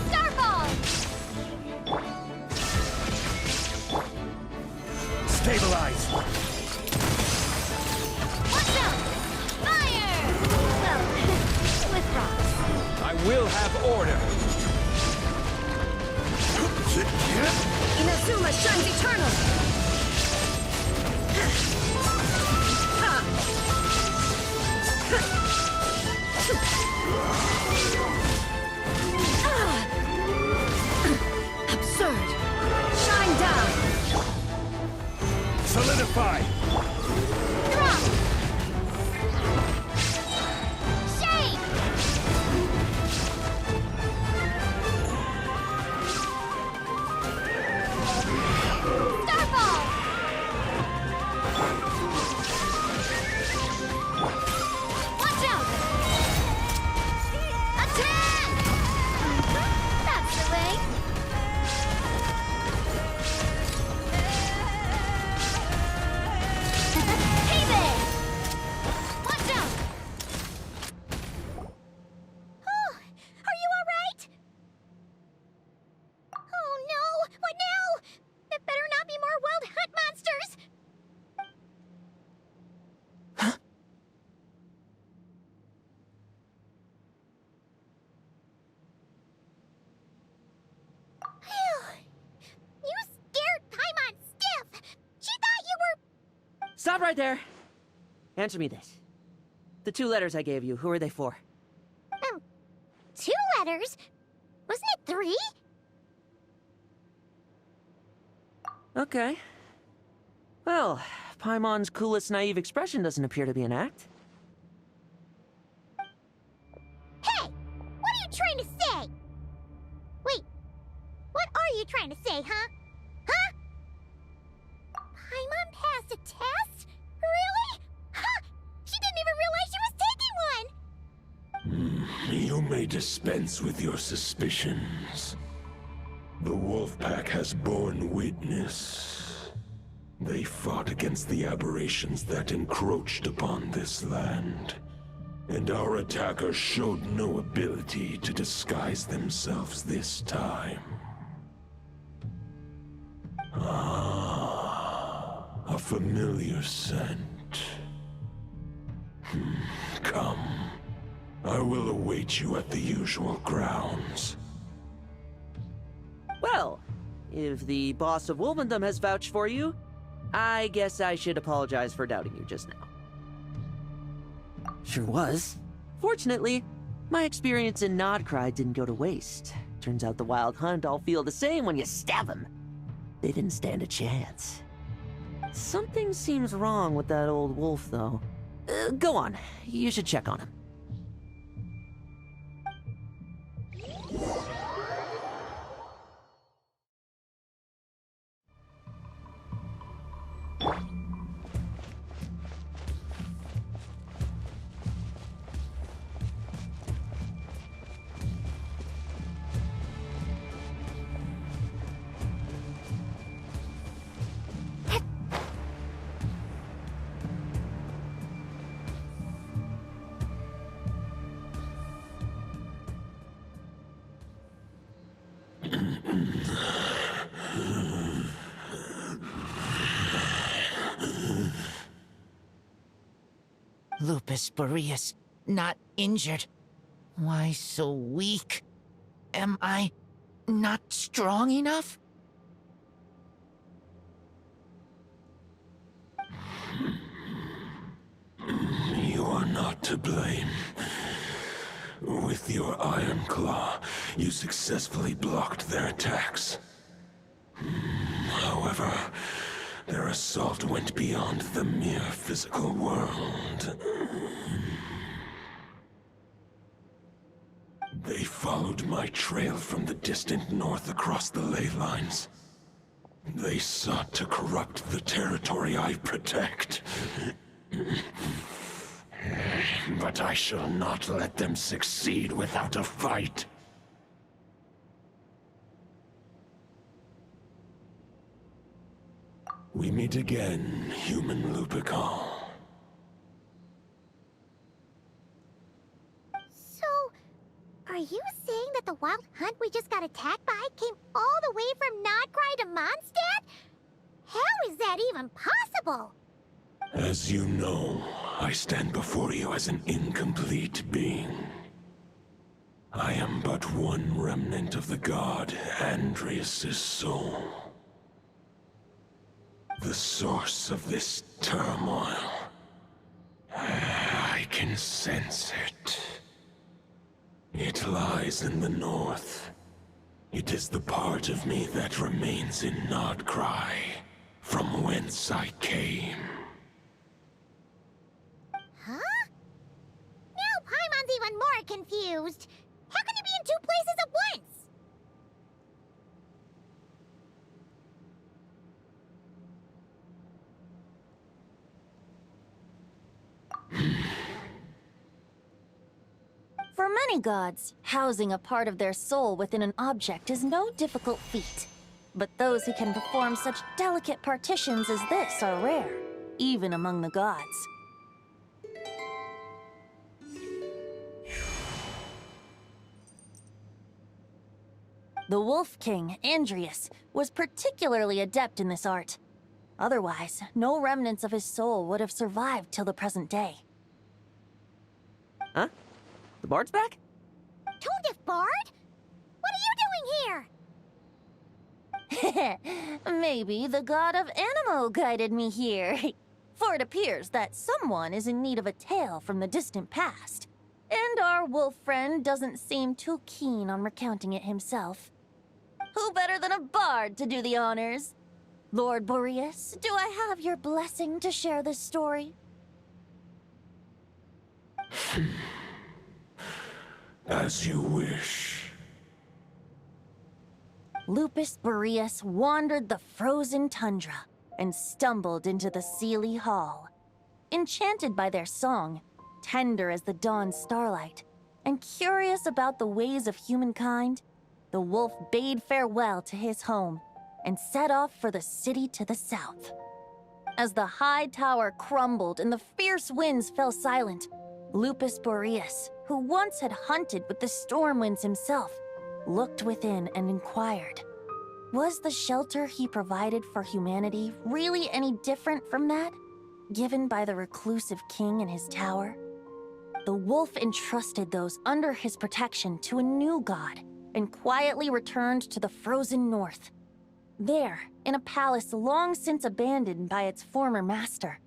Starfall! Stabilize. Watch out! Fire! Well, with rocks. I will have order. Inazuma shines eternal! Absurd! Shine down! Solidify. Drop! Shake! Starfall! Stop right there! Answer me this. The 2 letters I gave you, who are they for? 2 letters? Wasn't it 3? Okay. Well, Paimon's coolest naive expression doesn't appear to be an act. Hey! What are you trying to say? Wait, what are you trying to say, huh? Huh? Paimon passed a test? Really? Huh! She didn't even realize she was taking one! You may dispense with your suspicions. The Wolfpack has borne witness. They fought against the aberrations that encroached upon this land, and our attackers showed no ability to disguise themselves this time. Ah, a familiar scent. Come. I will await you at the usual grounds. Well, if the boss of Wolvendom has vouched for you, I guess I should apologize for doubting you just now. Sure was. Fortunately, my experience in Nodcry didn't go to waste. Turns out the Wild Hunt all feel the same when you stab them. They didn't stand a chance. Something seems wrong with that old wolf, though. Go on. You should check on him. Lupus Boreas, not injured. Why so weak? Am I not strong enough? You are not to blame. With your Iron Claw, you successfully blocked their attacks. However, their assault went beyond the mere physical world. They followed my trail from the distant north across the ley lines. They sought to corrupt the territory I protect. But I shall not let them succeed without a fight. We meet again, human Lupical. So, are you saying that the Wild Hunt we just got attacked by came all the way from Nodcry to Mondstadt? How is that even possible? As you know, I stand before you as an incomplete being. I am but one remnant of the god Andrias' soul. The source of this turmoil. I can sense it. It lies in the north. It is the part of me that remains in Nodcry, from whence I came. Huh? Now Paimon's even more confused. How can you be in 2 places at once? For many gods, housing a part of their soul within an object is no difficult feat. But those who can perform such delicate partitions as this are rare, even among the gods. The Wolf King, Andrias, was particularly adept in this art. Otherwise, no remnants of his soul would have survived till the present day. Huh? The bard's back? Tone Deaf Bard? What are you doing here? Maybe the god of Animo guided me here. For it appears that someone is in need of a tale from the distant past, and our wolf friend doesn't seem too keen on recounting it himself. Who better than a bard to do the honors? Lord Boreas, do I have your blessing to share this story? As you wish. Lupus Boreas wandered the frozen tundra and stumbled into the Seelie Hall. Enchanted by their song, tender as the dawn starlight, and curious about the ways of humankind, the wolf bade farewell to his home and set off for the city to the south. As the high tower crumbled and the fierce winds fell silent, Lupus Boreas, who once had hunted with the storm winds himself, looked within and inquired, was the shelter he provided for humanity really any different from that given by the reclusive king in his tower? The wolf entrusted those under his protection to a new god and quietly returned to the frozen north. There, in a palace long since abandoned by its former master,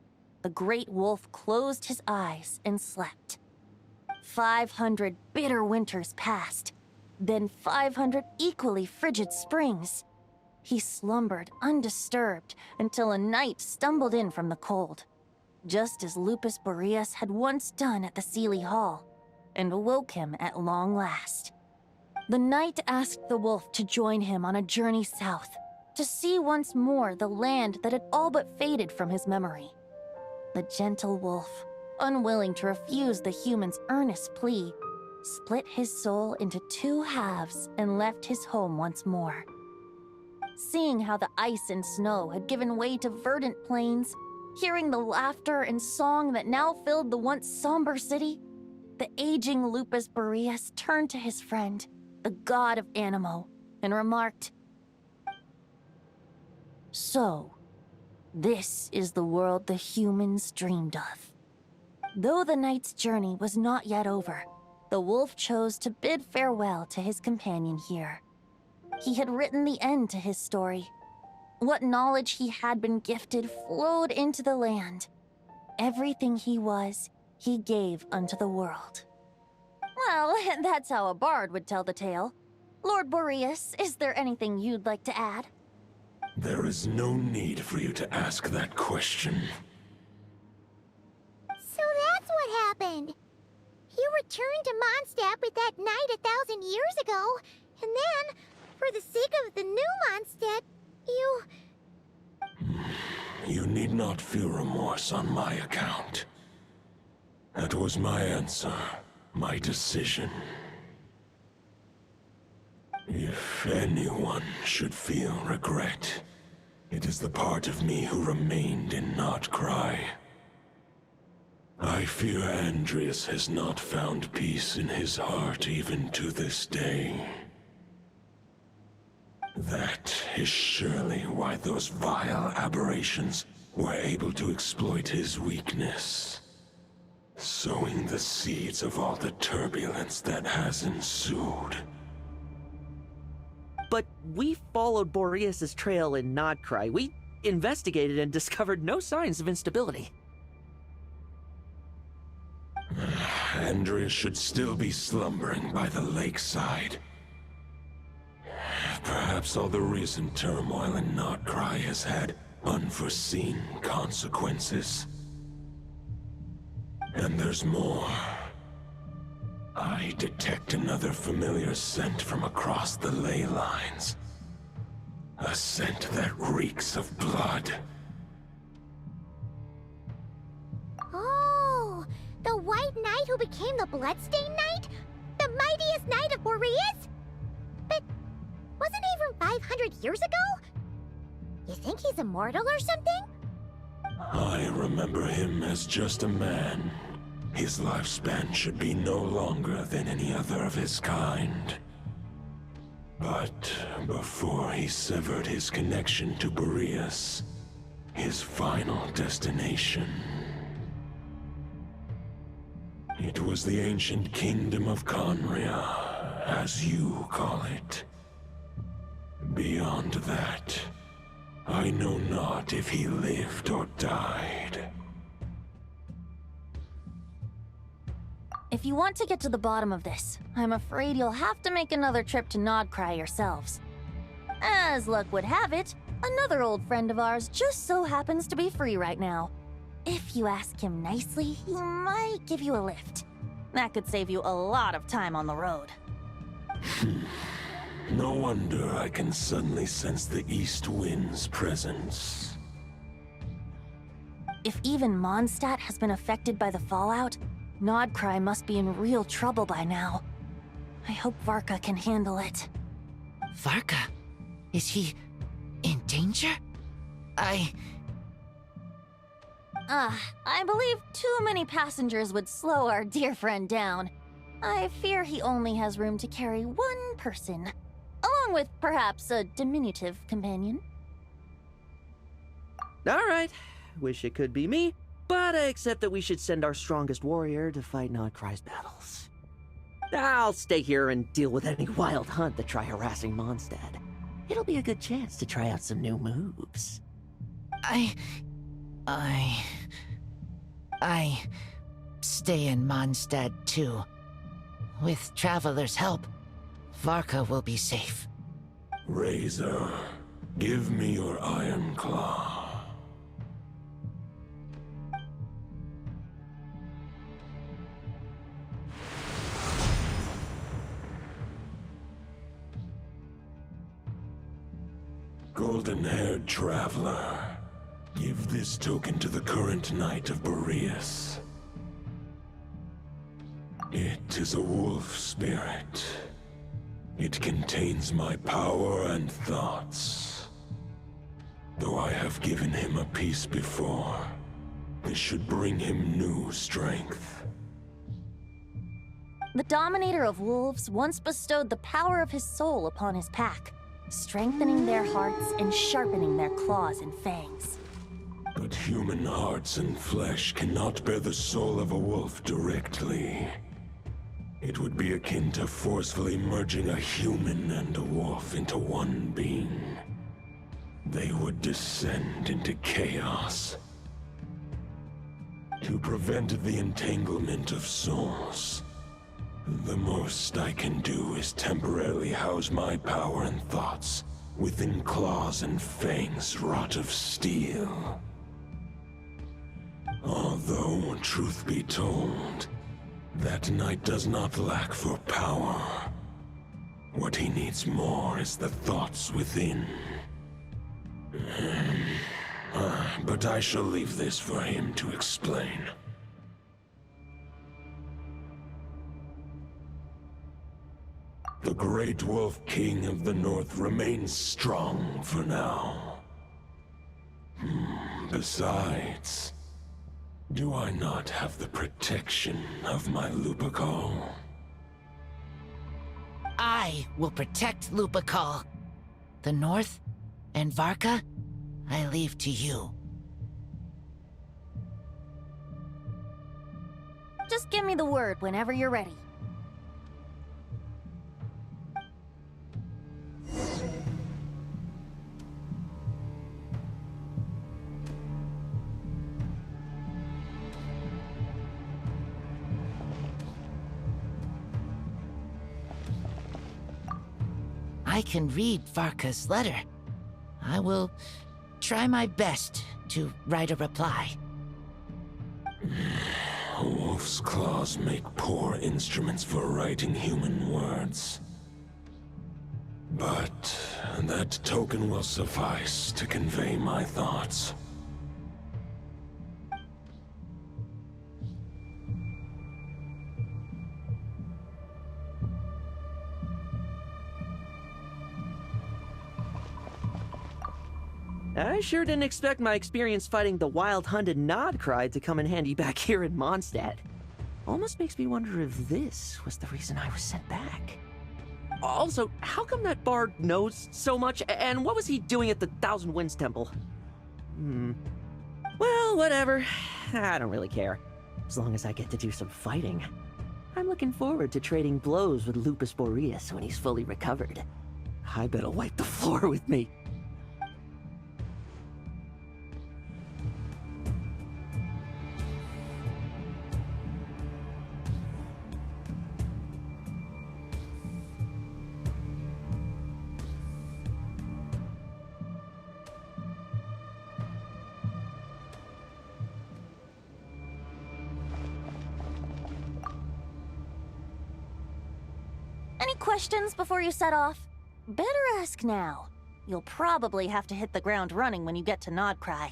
the great wolf closed his eyes and slept. 500 bitter winters passed, then 500 equally frigid springs. He slumbered undisturbed until a night stumbled in from the cold, just as Lupus Boreas had once done at the Seelie Hall, and awoke him at long last. The night asked the wolf to join him on a journey south, to see once more the land that had all but faded from his memory. The gentle wolf, unwilling to refuse the human's earnest plea, split his soul into two halves and left his home once more. Seeing how the ice and snow had given way to verdant plains, hearing the laughter and song that now filled the once somber city, the aging Lupus Boreas turned to his friend, the god of Animo, and remarked, "So, this is the world the humans dreamed of." Though the night's journey was not yet over, the wolf chose to bid farewell to his companion here. He had written the end to his story. What knowledge he had been gifted flowed into the land. Everything he was, he gave unto the world. Well, that's how a bard would tell the tale. Lord Boreas, is there anything you'd like to add? There is no need for you to ask that question. So that's what happened. You returned to Mondstadt with that knight 1,000 years ago, and then, for the sake of the new Mondstadt, you... You need not feel remorse on my account. That was my answer, my decision. If anyone should feel regret, it is the part of me who remained in Notcry. I fear Andreas has not found peace in his heart even to this day. That is surely why those vile aberrations were able to exploit his weakness, sowing the seeds of all the turbulence that has ensued. But we followed Boreas' trail in Nodcry. We investigated and discovered no signs of instability. Andreas should still be slumbering by the lakeside. Perhaps all the recent turmoil in Notcry has had unforeseen consequences. And there's more. I detect another familiar scent from across the ley lines. A scent that reeks of blood. Oh, the White Knight who became the Bloodstained Knight? The mightiest knight of Boreas? But wasn't he from 500 years ago? You think he's immortal or something? I remember him as just a man. His lifespan should be no longer than any other of his kind. But before he severed his connection to Boreas, his final destination, it was the ancient kingdom of Conria, as you call it. Beyond that, I know not if he lived or died. If you want to get to the bottom of this, I'm afraid you'll have to make another trip to Nodcry yourselves. As luck would have it, another old friend of ours just so happens to be free right now. If you ask him nicely, he might give you a lift. That could save you a lot of time on the road. No wonder I can suddenly sense the east wind's presence. If even Mondstadt has been affected by the fallout, Nodcry must be in real trouble by now. I hope Varka can handle it. Varka? Is he in danger? I believe too many passengers would slow our dear friend down. I fear he only has room to carry one person, along with perhaps a diminutive companion. Alright, wish it could be me, but I accept that we should send our strongest warrior to fight Nodcry's battles. I'll stay here and deal with any wild hunt that try harassing Mondstadt. It'll be a good chance to try out some new moves. I stay in Mondstadt too. With Traveler's help, Varka will be safe. Razor, give me your Iron Claw. Golden-haired traveler, give this token to the current Knight of Boreas. It is a wolf spirit. It contains my power and thoughts. Though I have given him a piece before, this should bring him new strength. The Dominator of Wolves once bestowed the power of his soul upon his pack, strengthening their hearts and sharpening their claws and fangs. But human hearts and flesh cannot bear the soul of a wolf directly. It would be akin to forcefully merging a human and a wolf into one being. They would descend into chaos. To prevent the entanglement of souls, the most I can do is temporarily house my power and thoughts within claws and fangs wrought of steel. Although, truth be told, that knight does not lack for power. What he needs more is the thoughts within. But I shall leave this for him to explain. The Great Wolf King of the North remains strong for now. Besides, do I not have the protection of my Lupacol? I will protect Lupacol. The North and Varka, I leave to you. Just give me the word whenever you're ready. I can read Varka's letter. I will try my best to write a reply. A wolf's claws make poor instruments for writing human words. But that token will suffice to convey my thoughts. I sure didn't expect my experience fighting the wild-hunted Nodcry to come in handy back here in Mondstadt. Almost makes me wonder if this was the reason I was sent back. Also, how come that bard knows so much, and what was he doing at the Thousand Winds Temple? Well, whatever. I don't really care. As long as I get to do some fighting. I'm looking forward to trading blows with Lupus Boreas when he's fully recovered. I bet he'll wipe the floor with me. questions before you set off? Better ask now. You'll probably have to hit the ground running when you get to Nodcry.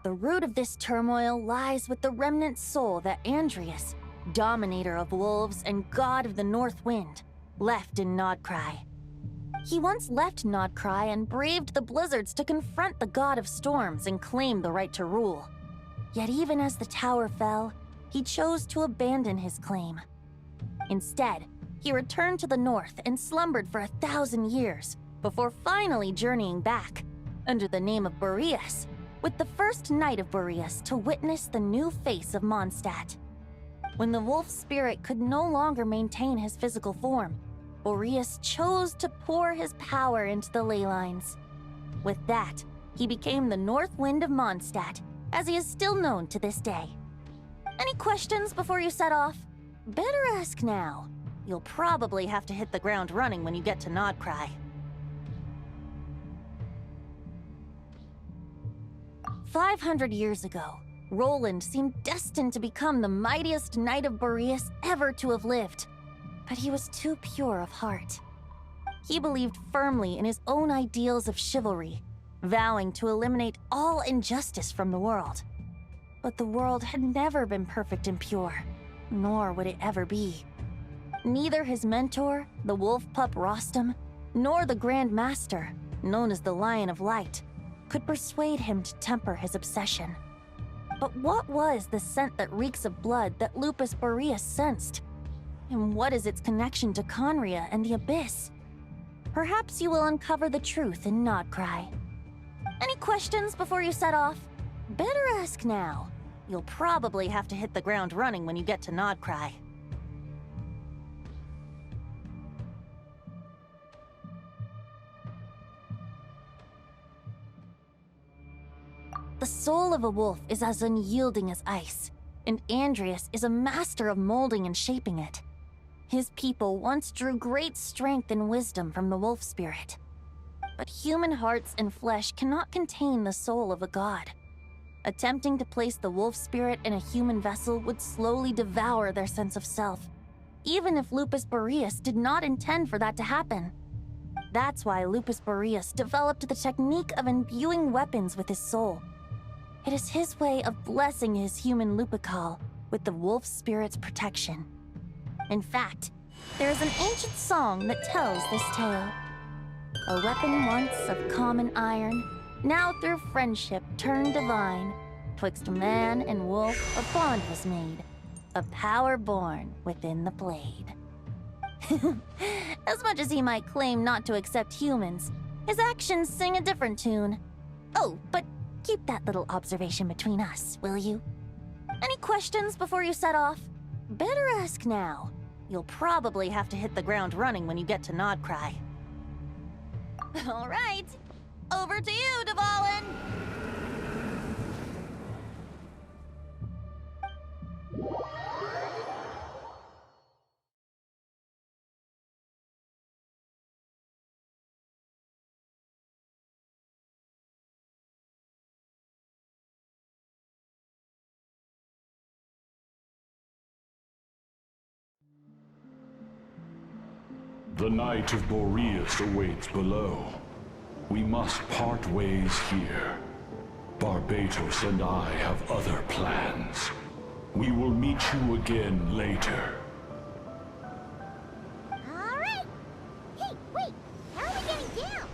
The root of this turmoil lies with the remnant soul that Andrius, dominator of wolves and god of the North Wind, left in Nodcry. He once left Nodcry and braved the blizzards to confront the god of storms and claim the right to rule. Yet even as the tower fell, he chose to abandon his claim. Instead, he returned to the north and slumbered for 1,000 years before finally journeying back, under the name of Boreas, with the first knight of Boreas to witness the new face of Mondstadt. When the wolf spirit could no longer maintain his physical form, Boreas chose to pour his power into the ley lines. With that, he became the North Wind of Mondstadt, as he is still known to this day. Any questions before you set off? Better ask now. You'll probably have to hit the ground running when you get to Nodcry. 500 years ago, Roland seemed destined to become the mightiest knight of Boreas ever to have lived. But he was too pure of heart. He believed firmly in his own ideals of chivalry, vowing to eliminate all injustice from the world. But the world had never been perfect and pure, nor would it ever be. Neither his mentor, the wolf pup Rostam, nor the Grand Master, known as the Lion of Light, could persuade him to temper his obsession. But what was the scent that reeks of blood that Lupus Boreas sensed? And what is its connection to Conria and the Abyss? Perhaps you will uncover the truth in Nodcry. Any questions before you set off? Better ask now. You'll probably have to hit the ground running when you get to Nodcry. The soul of a wolf is as unyielding as ice, and Andrius is a master of molding and shaping it. His people once drew great strength and wisdom from the wolf spirit. But human hearts and flesh cannot contain the soul of a god. Attempting to place the wolf spirit in a human vessel would slowly devour their sense of self, even if Lupus Boreas did not intend for that to happen. That's why Lupus Boreas developed the technique of imbuing weapons with his soul. It is his way of blessing his human Lupical with the wolf spirit's protection. In fact, there is an ancient song that tells this tale. A weapon once of common iron, now through friendship turned divine. Twixt man and wolf a bond was made, a power born within the blade. As much as he might claim not to accept humans, his actions sing a different tune. Oh, but keep that little observation between us, will you? Any questions before you set off? Better ask now. You'll probably have to hit the ground running when you get to Nodcry. All right, over to you, Dvalin! The Knight of Boreas awaits below. We must part ways here. Barbatos and I have other plans. We will meet you again later. All right. Hey, wait. How are we getting down?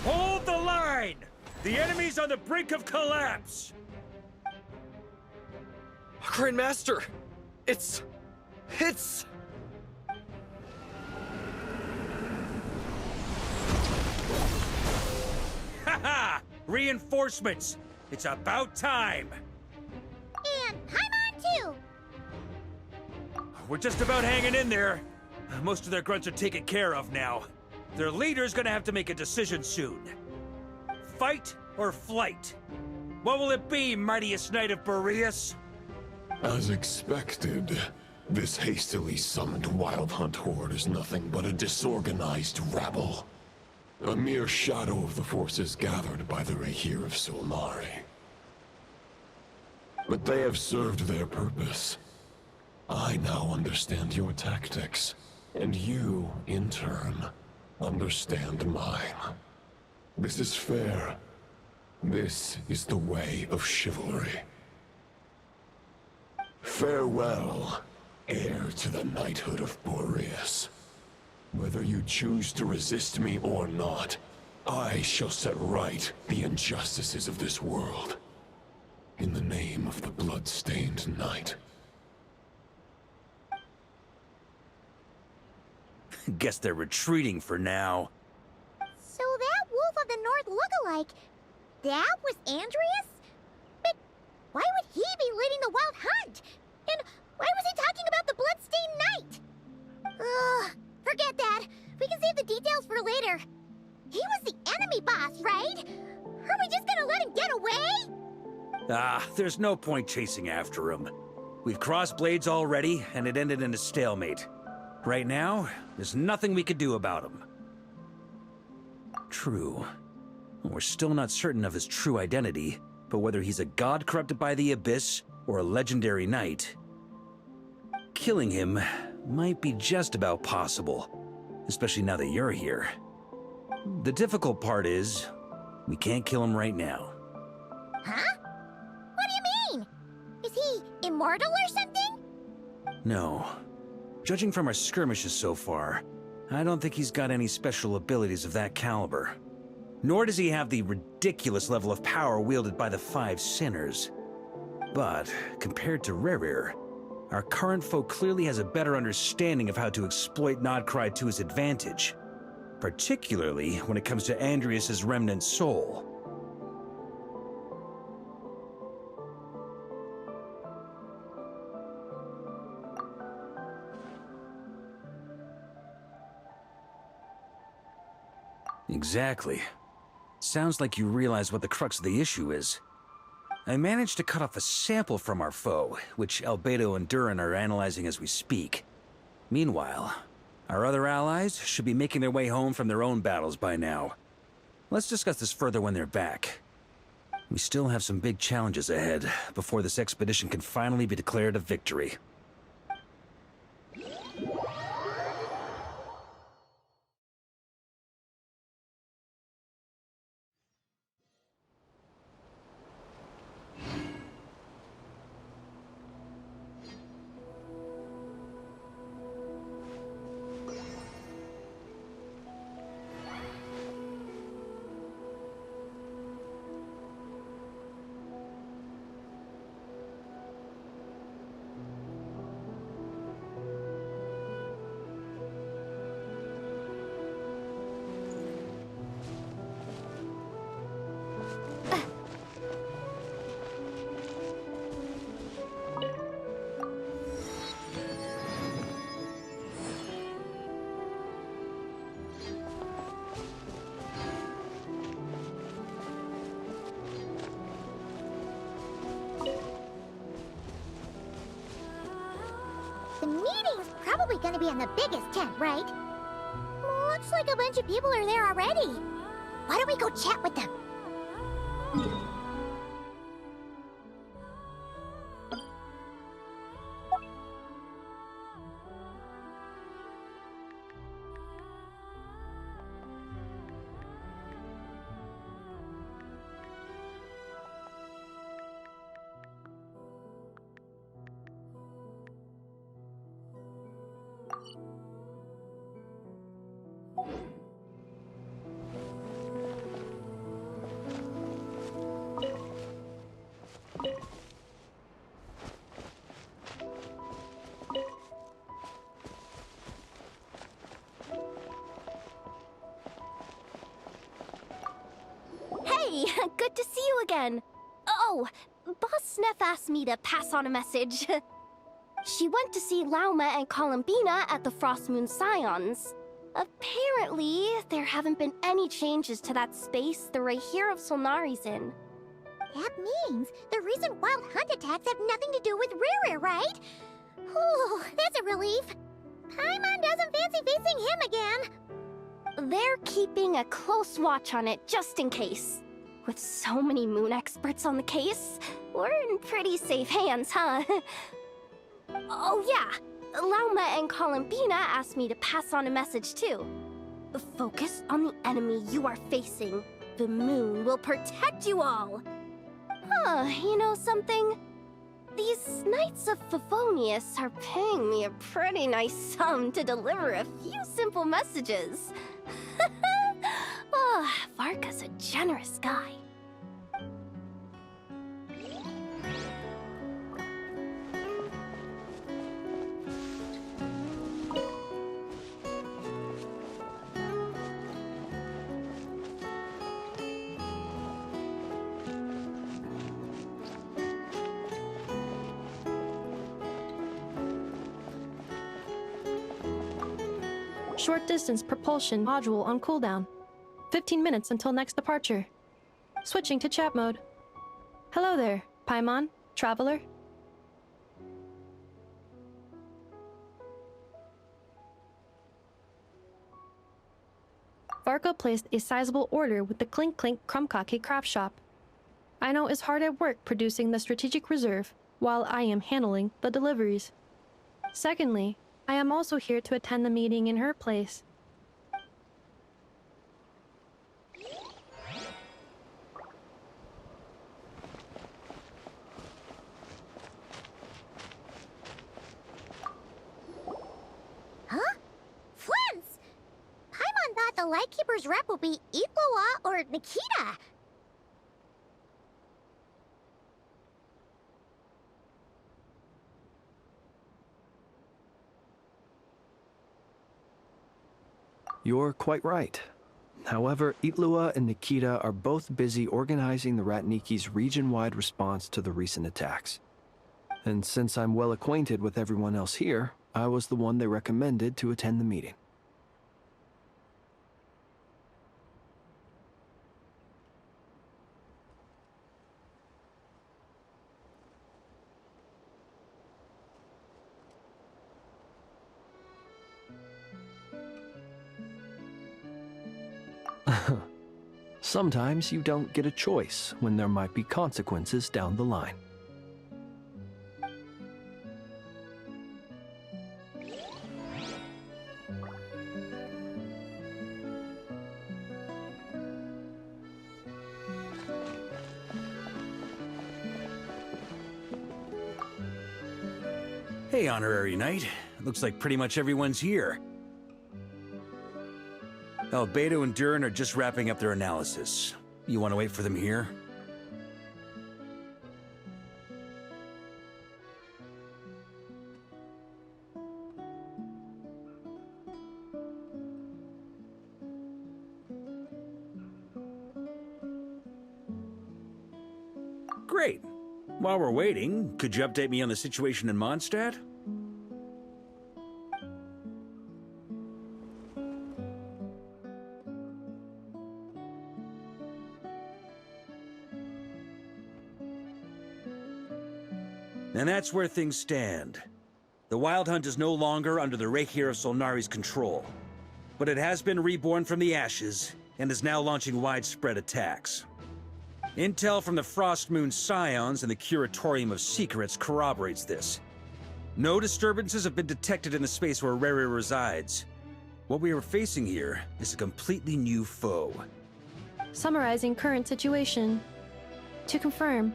Hold the line! The enemy's on the brink of collapse! Grandmaster! It's... Ha-ha! Reinforcements! It's about time! And I'm on too! We're just about hanging in there. most of their grunts are taken care of now. Their leader's gonna have to make a decision soon. Fight or flight? What will it be, mightiest knight of Boreas? As expected, this hastily summoned Wild Hunt horde is nothing but a disorganized rabble. A mere shadow of the forces gathered by the Rahir of Solnari. But they have served their purpose. I now understand your tactics, and you, in turn, understand mine. This is fair. This is the way of chivalry. Farewell, heir to the knighthood of Boreas. Whether you choose to resist me or not, I shall set right the injustices of this world. In the name of the blood-stained knight. Guess they're retreating for now. So that Wolf of the North lookalike, that was Andreas? But why would he be leading the Wild Hunt? And why was he talking about the Bloodstained Knight? Ugh, forget that. We can save the details for later. He was the enemy boss, right? Are we just gonna let him get away? There's no point chasing after him. We've crossed blades already, and it ended in a stalemate. Right now, there's nothing we could do about him. True. We're still not certain of his true identity, but whether he's a god corrupted by the Abyss or a legendary knight, killing him might be just about possible, especially now that you're here. The difficult part is, we can't kill him right now. Huh? What do you mean? Is he immortal or something? No. Judging from our skirmishes so far, I don't think he's got any special abilities of that caliber. Nor does he have the ridiculous level of power wielded by the Five Sinners. But, compared to Rerir, our current foe clearly has a better understanding of how to exploit Nodcry to his advantage. Particularly when it comes to Andreas' remnant soul. Exactly. Sounds like you realize what the crux of the issue is. I managed to cut off a sample from our foe, which Albedo and Durin are analyzing as we speak. Meanwhile, our other allies should be making their way home from their own battles by now. Let's discuss this further when they're back. We still have some big challenges ahead before this expedition can finally be declared a victory. The meeting's probably gonna be in the biggest tent, right? Looks like a bunch of people are there already. Why don't we go chat with them? Hey, good to see you again. Oh, Boss Sneff asked me to pass on a message. She went to see Lauma and Columbina at the Frostmoon Scions. Apparently, there haven't been any changes to that space the Rahir of Solnari's in. That means the recent wild hunt attacks have nothing to do with Riri, right? Whew, that's a relief. Paimon doesn't fancy facing him again. They're keeping a close watch on it just in case. With so many moon experts on the case, we're in pretty safe hands, huh? Oh yeah, Lauma and Columbina asked me to pass on a message too. Focus on the enemy you are facing. The moon will protect you all. Huh, you know something? These Knights of Favonius are paying me a pretty nice sum to deliver a few simple messages. Oh, Varka's a generous guy. Short-distance propulsion module on cooldown. 15 minutes until next departure. Switching to chat mode. Hello there, Paimon, traveler. Varka placed a sizable order with the Clink Clink Krumkake craft shop. Aino is hard at work producing the strategic reserve, while I am handling the deliveries. Secondly, I am also here to attend the meeting in her place. Huh? Flint's! Paimon thought the Lightkeeper's rep would be Iqua or Nikita. You're quite right. However, Itlua and Nikita are both busy organizing the Ratniki's region-wide response to the recent attacks. And since I'm well acquainted with everyone else here, I was the one they recommended to attend the meeting. Sometimes you don't get a choice when there might be consequences down the line. Hey, Honorary Knight. Looks like pretty much everyone's here. Oh, Beto and Durin are just wrapping up their analysis. You want to wait for them here? Great. While we're waiting, could you update me on the situation in Mondstadt? And that's where things stand. The Wild Hunt is no longer under the Rahir of Solnari's control, but it has been reborn from the ashes and is now launching widespread attacks. Intel from the Frostmoon Scions and the Curatorium of Secrets corroborates this. No disturbances have been detected in the space where Riri resides. What we are facing here is a completely new foe. Summarizing current situation. To confirm,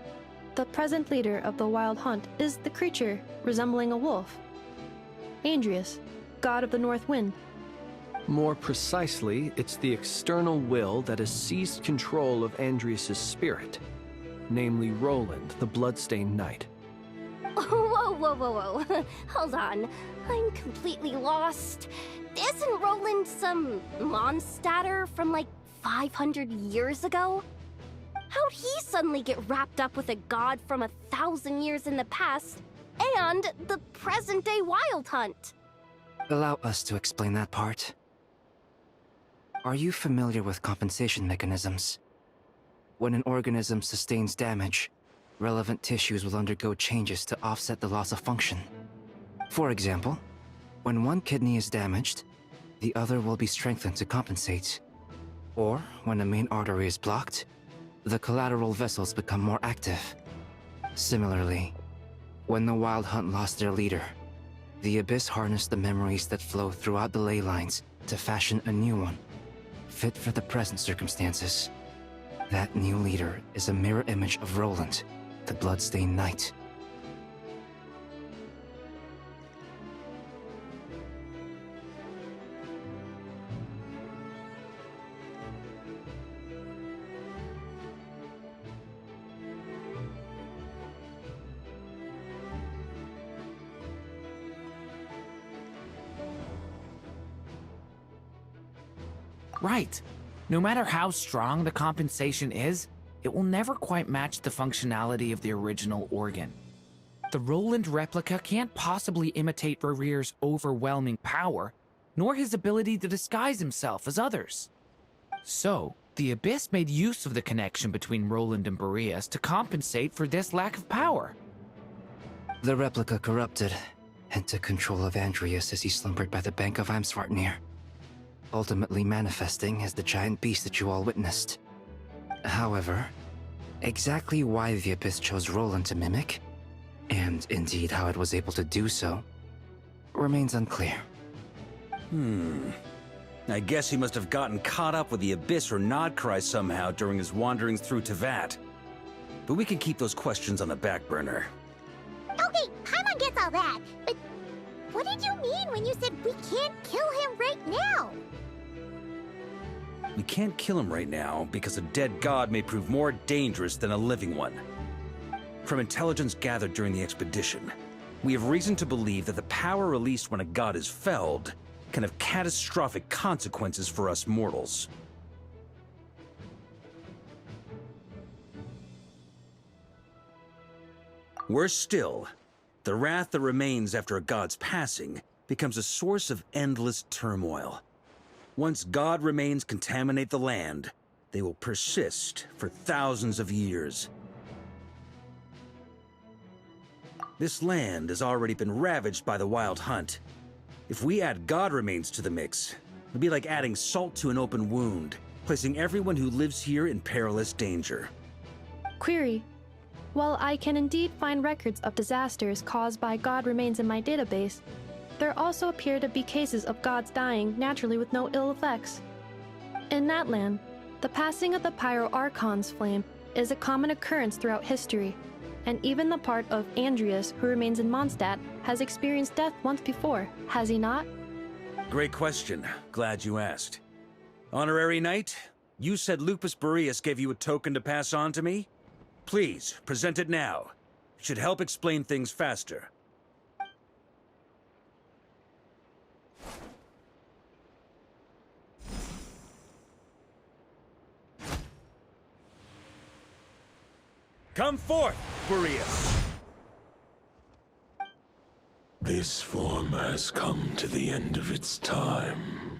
the present leader of the Wild Hunt is the creature resembling a wolf. Andrius, god of the North Wind. More precisely, it's the external will that has seized control of Andrius' spirit, namely Roland, the Bloodstained Knight. Whoa, whoa, whoa, whoa. Hold on. I'm completely lost. Isn't Roland some Mondstadter from like 500 years ago? How'd he suddenly get wrapped up with a god from 1,000 years in the past and the present-day Wild Hunt. Allow us to explain that part. Are you familiar with compensation mechanisms? When an organism sustains damage, relevant tissues will undergo changes to offset the loss of function. For example, when one kidney is damaged, the other will be strengthened to compensate. Or, when a main artery is blocked, the collateral vessels become more active. Similarly, when the Wild Hunt lost their leader, the Abyss harnessed the memories that flow throughout the ley lines to fashion a new one, fit for the present circumstances. That new leader is a mirror image of Roland, the Bloodstained Knight. Right. No matter how strong the compensation is, it will never quite match the functionality of the original organ. The Roland replica can't possibly imitate Barir's overwhelming power, nor his ability to disguise himself as others. So, the Abyss made use of the connection between Roland and Boreas to compensate for this lack of power. The replica corrupted and took control of Andreas as he slumbered by the bank of Eimsvartnir, ultimately manifesting as the giant beast that you all witnessed. However, exactly why the Abyss chose Roland to mimic, and indeed how it was able to do so, remains unclear. I guess he must have gotten caught up with the Abyss or Nodcry somehow during his wanderings through Teyvat. But we can keep those questions on the back burner. Okay, Paimon gets all that, but what did you mean when you said we can't kill him right now? We can't kill him right now because a dead god may prove more dangerous than a living one. From intelligence gathered during the expedition, we have reason to believe that the power released when a god is felled can have catastrophic consequences for us mortals. Worse still, the wrath that remains after a god's passing becomes a source of endless turmoil. Once god remains contaminate the land, they will persist for thousands of years. This land has already been ravaged by the Wild Hunt. If we add god remains to the mix, it'll be like adding salt to an open wound, placing everyone who lives here in perilous danger. Query. While I can indeed find records of disasters caused by god remains in my database, there also appear to be cases of gods dying naturally with no ill effects. In that land, the passing of the Pyro-Archon's flame is a common occurrence throughout history, and even the part of Andreas who remains in Mondstadt has experienced death once before, has he not? Great question. Glad you asked. Honorary Knight, you said Lupus Boreas gave you a token to pass on to me? Please, present it now. It should help explain things faster. Come forth, Boreas! This form has come to the end of its time.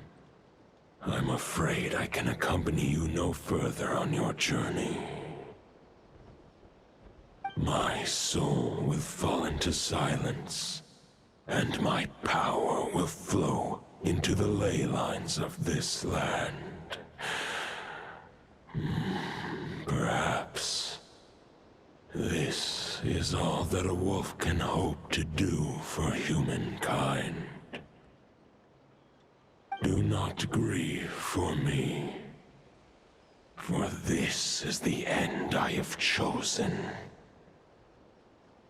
I'm afraid I can accompany you no further on your journey. My soul will fall into silence, and my power will flow into the ley lines of this land. Perhaps this is all that a wolf can hope to do for humankind. Do not grieve for me, for this is the end I have chosen.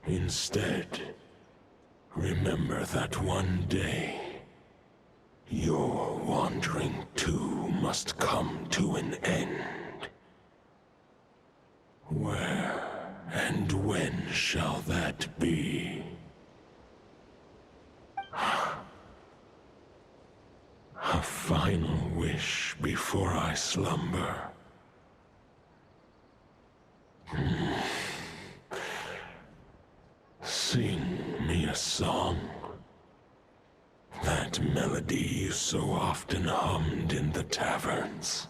Instead, remember that one day, your wandering too must come to an end. Where and when shall that be? A final wish before I slumber. Sing distress song. That melody you so often hummed in the taverns.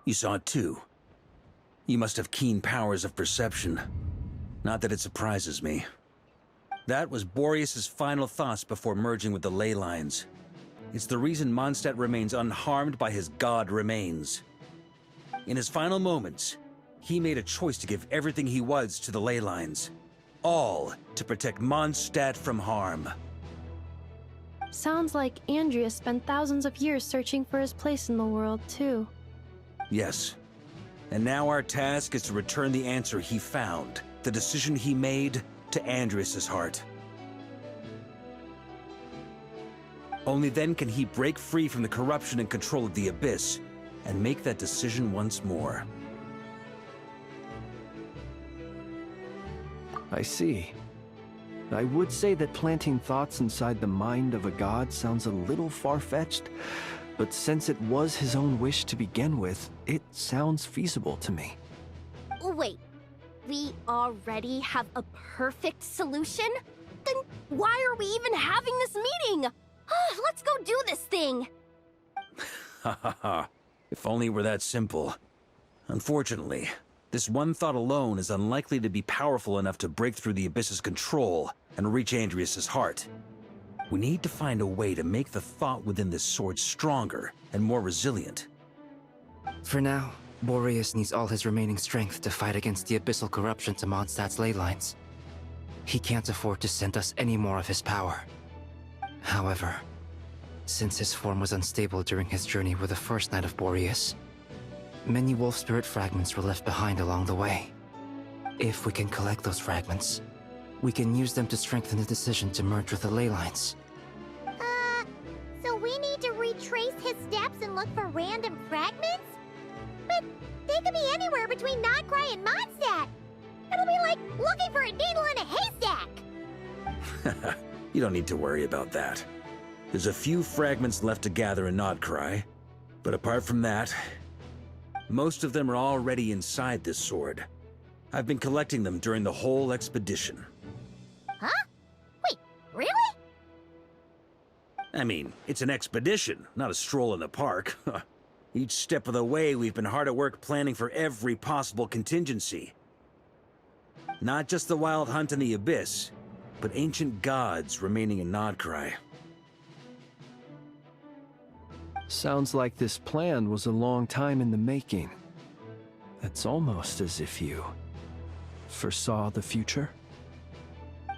You saw it too. You must have keen powers of perception. Not that it surprises me. That was Boreas's final thoughts before merging with the ley lines. It's the reason Mondstadt remains unharmed by his god remains. In his final moments, he made a choice to give everything he was to the ley lines. All to protect Mondstadt from harm. Sounds like Andrea spent thousands of years searching for his place in the world, too. Yes. And now our task is to return the answer he found, the decision he made, to Andrias's heart. Only then can he break free from the corruption and control of the Abyss, and make that decision once more. I see. I would say that planting thoughts inside the mind of a god sounds a little far-fetched, but since it was his own wish to begin with, it sounds feasible to me. Wait, we already have a perfect solution? Then why are we even having this meeting? Let's go do this thing! Ha ha ha. If only it were that simple. Unfortunately, this one thought alone is unlikely to be powerful enough to break through the Abyss's control and reach Andrias's heart. We need to find a way to make the thought within this sword stronger and more resilient. For now, Boreas needs all his remaining strength to fight against the abyssal corruption to Mondstadt's ley lines. He can't afford to send us any more of his power. However, since his form was unstable during his journey with the first night of Boreas, many wolf spirit fragments were left behind along the way. If we can collect those fragments, we can use them to strengthen the decision to merge with the ley lines. So we need to retrace his steps and look for random fragments? But they could be anywhere between Nodcry and Mondstadt. It'll be like looking for a needle in a haystack. You don't need to worry about that. There's a few fragments left to gather in Nodcry, but apart from that, most of them are already inside this sword. I've been collecting them during the whole expedition. Huh? Wait, really? I mean, it's an expedition, not a stroll in the park. Each step of the way, we've been hard at work planning for every possible contingency. Not just the Wild Hunt in the Abyss, but ancient gods remaining in Nodcry. Sounds like this plan was a long time in the making. It's almost as if you foresaw the future.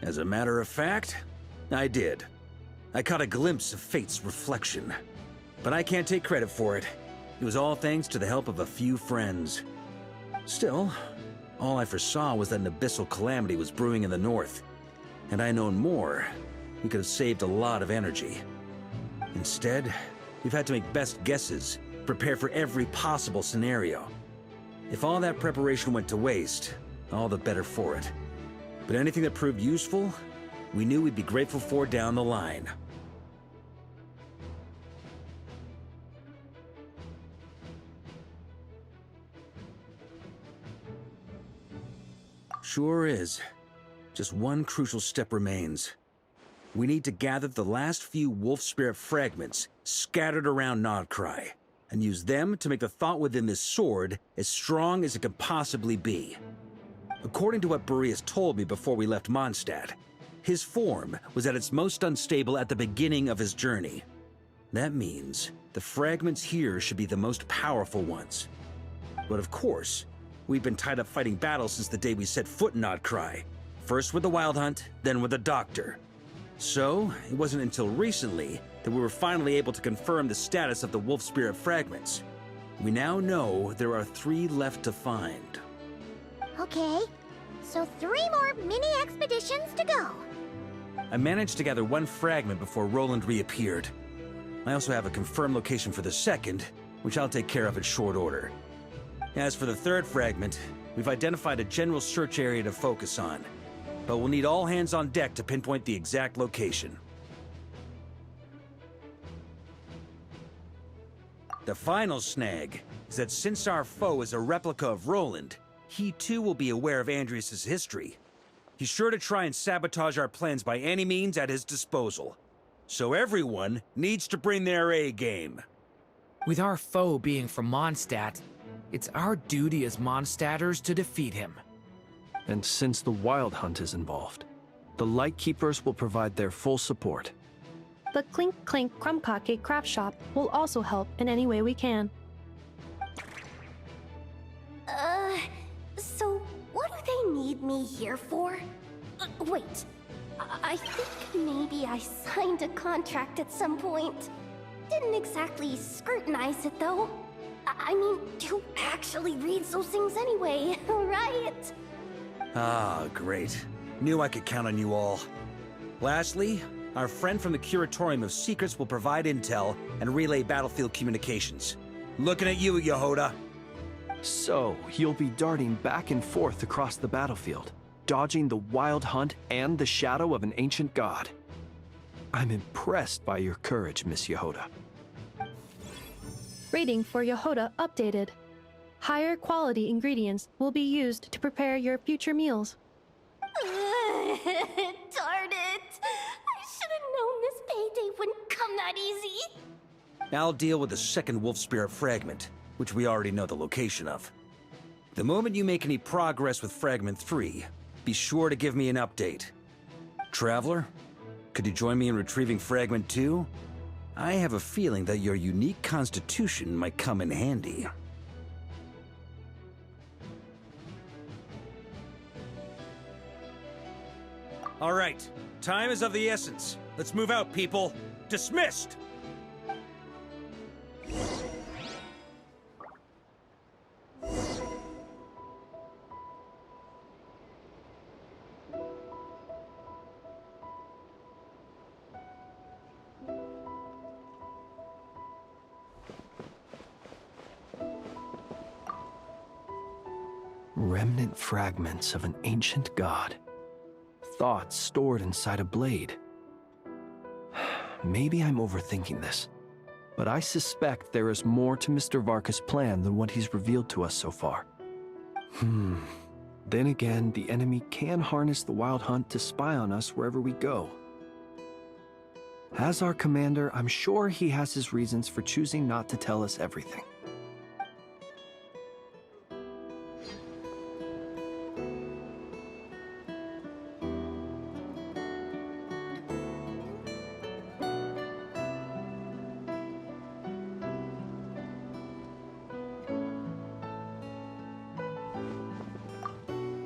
As a matter of fact, I did. I caught a glimpse of fate's reflection. But I can't take credit for it. It was all thanks to the help of a few friends. Still, all I foresaw was that an abyssal calamity was brewing in the north. Had I known more, we could have saved a lot of energy. Instead, we've had to make best guesses, prepare for every possible scenario. If all that preparation went to waste, all the better for it. But anything that proved useful, we knew we'd be grateful for down the line. Sure is. Just one crucial step remains. We need to gather the last few wolf spirit fragments scattered around Nodcry, and use them to make the thought within this sword as strong as it could possibly be. According to what Boreas told me before we left Mondstadt, his form was at its most unstable at the beginning of his journey. That means the fragments here should be the most powerful ones. But of course, we've been tied up fighting battles since the day we set foot in Nodcry. First with the Wild Hunt, then with the Doctor. So, it wasn't until recently that we were finally able to confirm the status of the Wolf Spirit fragments. We now know there are 3 left to find. Okay, so 3 more mini expeditions to go. I managed to gather 1 fragment before Roland reappeared. I also have a confirmed location for the second, which I'll take care of in short order. As for the 3rd fragment, we've identified a general search area to focus on, but we'll need all hands on deck to pinpoint the exact location. The final snag is that since our foe is a replica of Roland, he too will be aware of Andrias' history. He's sure to try and sabotage our plans by any means at his disposal. So everyone needs to bring their A-game. With our foe being from Mondstadt, it's our duty as Mondstadters to defeat him. And since the Wild Hunt is involved, the Lightkeepers will provide their full support. The Clink Clink Krumkake craft shop will also help in any way we can. So what do they need me here for? Wait, I think maybe I signed a contract at some point. Didn't exactly scrutinize it, though. I mean, who actually reads those things anyway, right? Ah, great. Knew I could count on you all. Lastly, our friend from the Curatorium of Secrets will provide intel and relay battlefield communications. Looking at you, Yehoda. So, you'll be darting back and forth across the battlefield, dodging the Wild Hunt and the shadow of an ancient god. I'm impressed by your courage, Miss Yehoda. Rating for Yehoda updated. Higher quality ingredients will be used to prepare your future meals. Darn it! I should have known this payday wouldn't come that easy. I'll deal with the second Wolf Spirit fragment, which we already know the location of. The moment you make any progress with Fragment 3, be sure to give me an update. Traveler, could you join me in retrieving Fragment 2? I have a feeling that your unique constitution might come in handy. All right, time is of the essence. Let's move out, people. Dismissed! Remnant fragments of an ancient god. Thoughts stored inside a blade. Maybe I'm overthinking this, but I suspect there is more to Mr. Varka's plan than what he's revealed to us so far. Then again, the enemy can harness the Wild Hunt to spy on us wherever we go. As our commander, I'm sure he has his reasons for choosing not to tell us everything.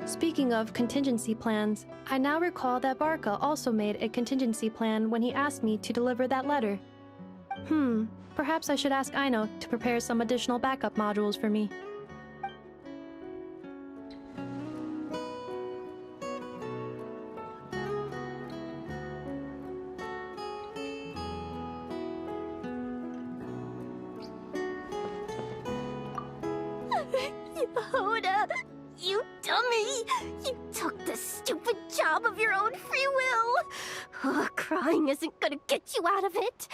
Speaking of contingency plans, I now recall that Varka also made a contingency plan when he asked me to deliver that letter. Perhaps I should ask Aino to prepare some additional backup modules for me. Yehoda, you dummy! You took the stupid job of your own free will! Crying isn't gonna get you out of it!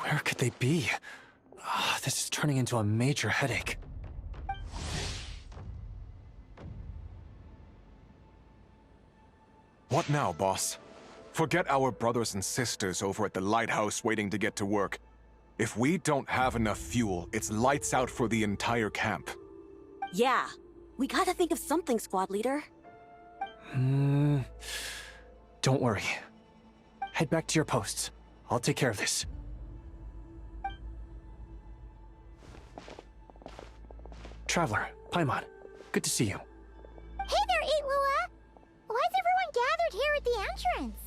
Where could they be? This is turning into a major headache. What now, boss? Forget our brothers and sisters over at the lighthouse waiting to get to work. If we don't have enough fuel, it's lights out for the entire camp. Yeah, we gotta think of something, squad leader. Don't worry. Head back to your posts. I'll take care of this. Traveler, Paimon, good to see you. Hey there, Itlua! Why is everyone gathered here at the entrance?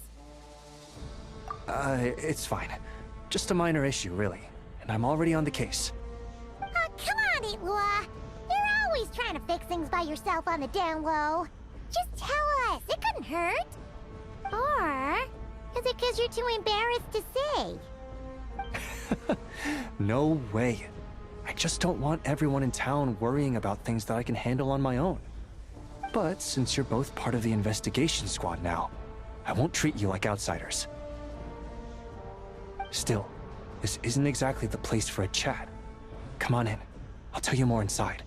It's fine. Just a minor issue, really. And I'm already on the case. Oh, come on, Itlua! You're always trying to fix things by yourself on the down low. Just tell us, it couldn't hurt. Or is it because you're too embarrassed to say? No way. I just don't want everyone in town worrying about things that I can handle on my own. But since you're both part of the investigation squad now, I won't treat you like outsiders. Still, this isn't exactly the place for a chat. Come on in. I'll tell you more inside.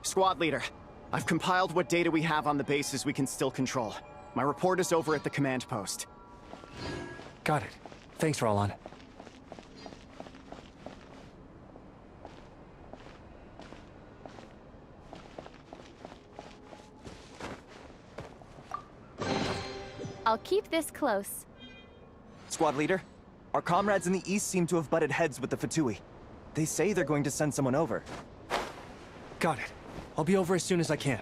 Squad leader, I've compiled what data we have on the bases we can still control. My report is over at the command post. Got it. Thanks, Roland. I'll keep this close. Squad leader, our comrades in the east seem to have butted heads with the Fatui. They say they're going to send someone over. Got it. I'll be over as soon as I can.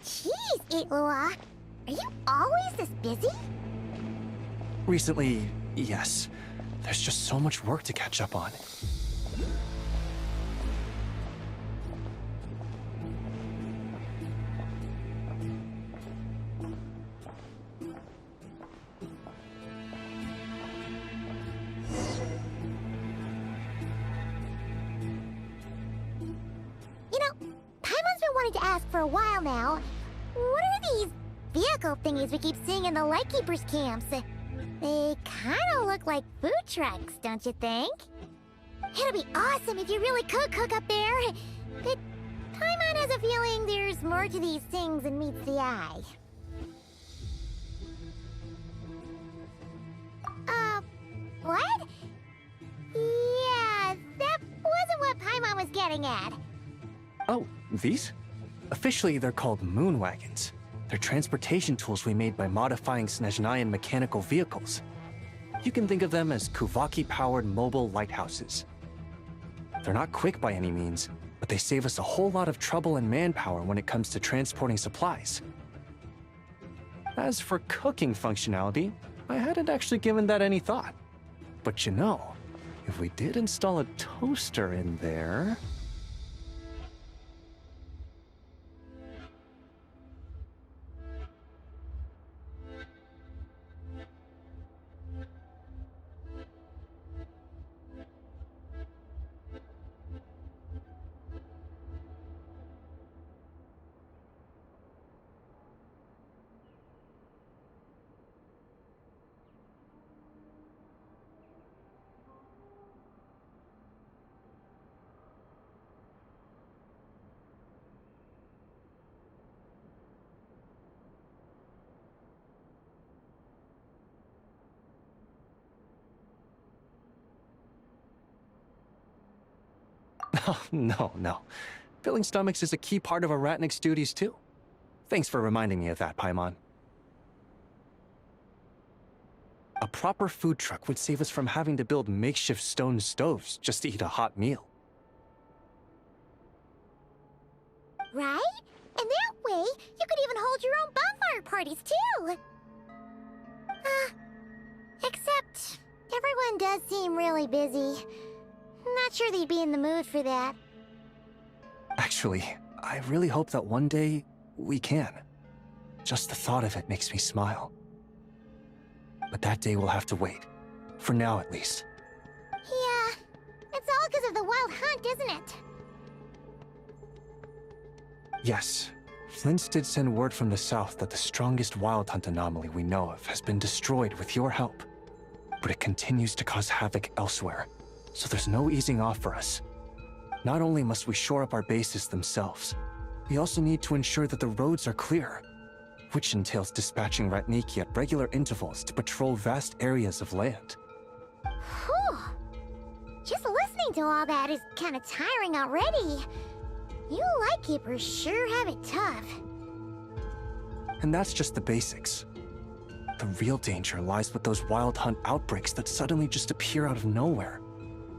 Jeez, Itlua! Are you always this busy? Recently, yes. There's just so much work to catch up on. To ask for a while now. What are these vehicle thingies we keep seeing in the Lightkeepers camps? They kind of look like food trucks, don't you think? It'd be awesome if you really could cook up there. But Paimon has a feeling there's more to these things than meets the eye. What? Yeah, that wasn't what Paimon was getting at. Oh, these? Officially, they're called moon wagons. They're transportation tools we made by modifying Snezhnayan mechanical vehicles. You can think of them as Kuvaki-powered mobile lighthouses. They're not quick by any means, but they save us a whole lot of trouble and manpower when it comes to transporting supplies. As for cooking functionality, I hadn't actually given that any thought. But you know, if we did install a toaster in there... Oh, no. Filling stomachs is a key part of Arachnic's duties, too. Thanks for reminding me of that, Paimon. A proper food truck would save us from having to build makeshift stone stoves just to eat a hot meal. Right? And that way, you could even hold your own bonfire parties, too! Except, everyone does seem really busy. Not sure they'd be in the mood for that. Actually, I really hope that one day, we can. Just the thought of it makes me smile. But that day will have to wait. For now, at least. Yeah, it's all because of the wild hunt, isn't it? Yes, Flint's did send word from the south that the strongest wild hunt anomaly we know of has been destroyed with your help. But it continues to cause havoc elsewhere, so there's no easing off for us. Not only must we shore up our bases themselves, we also need to ensure that the roads are clear, which entails dispatching Ratniki at regular intervals to patrol vast areas of land. Whew. Just listening to all that is kind of tiring already. You Lightkeepers sure have it tough. And that's just the basics. The real danger lies with those wild hunt outbreaks that suddenly just appear out of nowhere.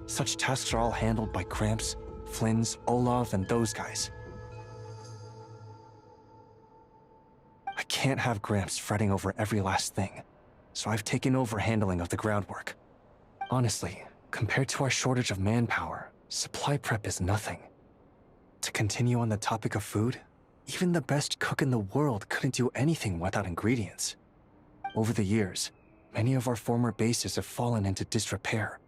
Such tasks are all handled by Gramps, Flynn's, Olaf, and those guys. I can't have Gramps fretting over every last thing, so I've taken over handling of the groundwork. Honestly, compared to our shortage of manpower, supply prep is nothing. To continue on the topic of food, even the best cook in the world couldn't do anything without ingredients. Over the years, many of our former bases have fallen into disrepair,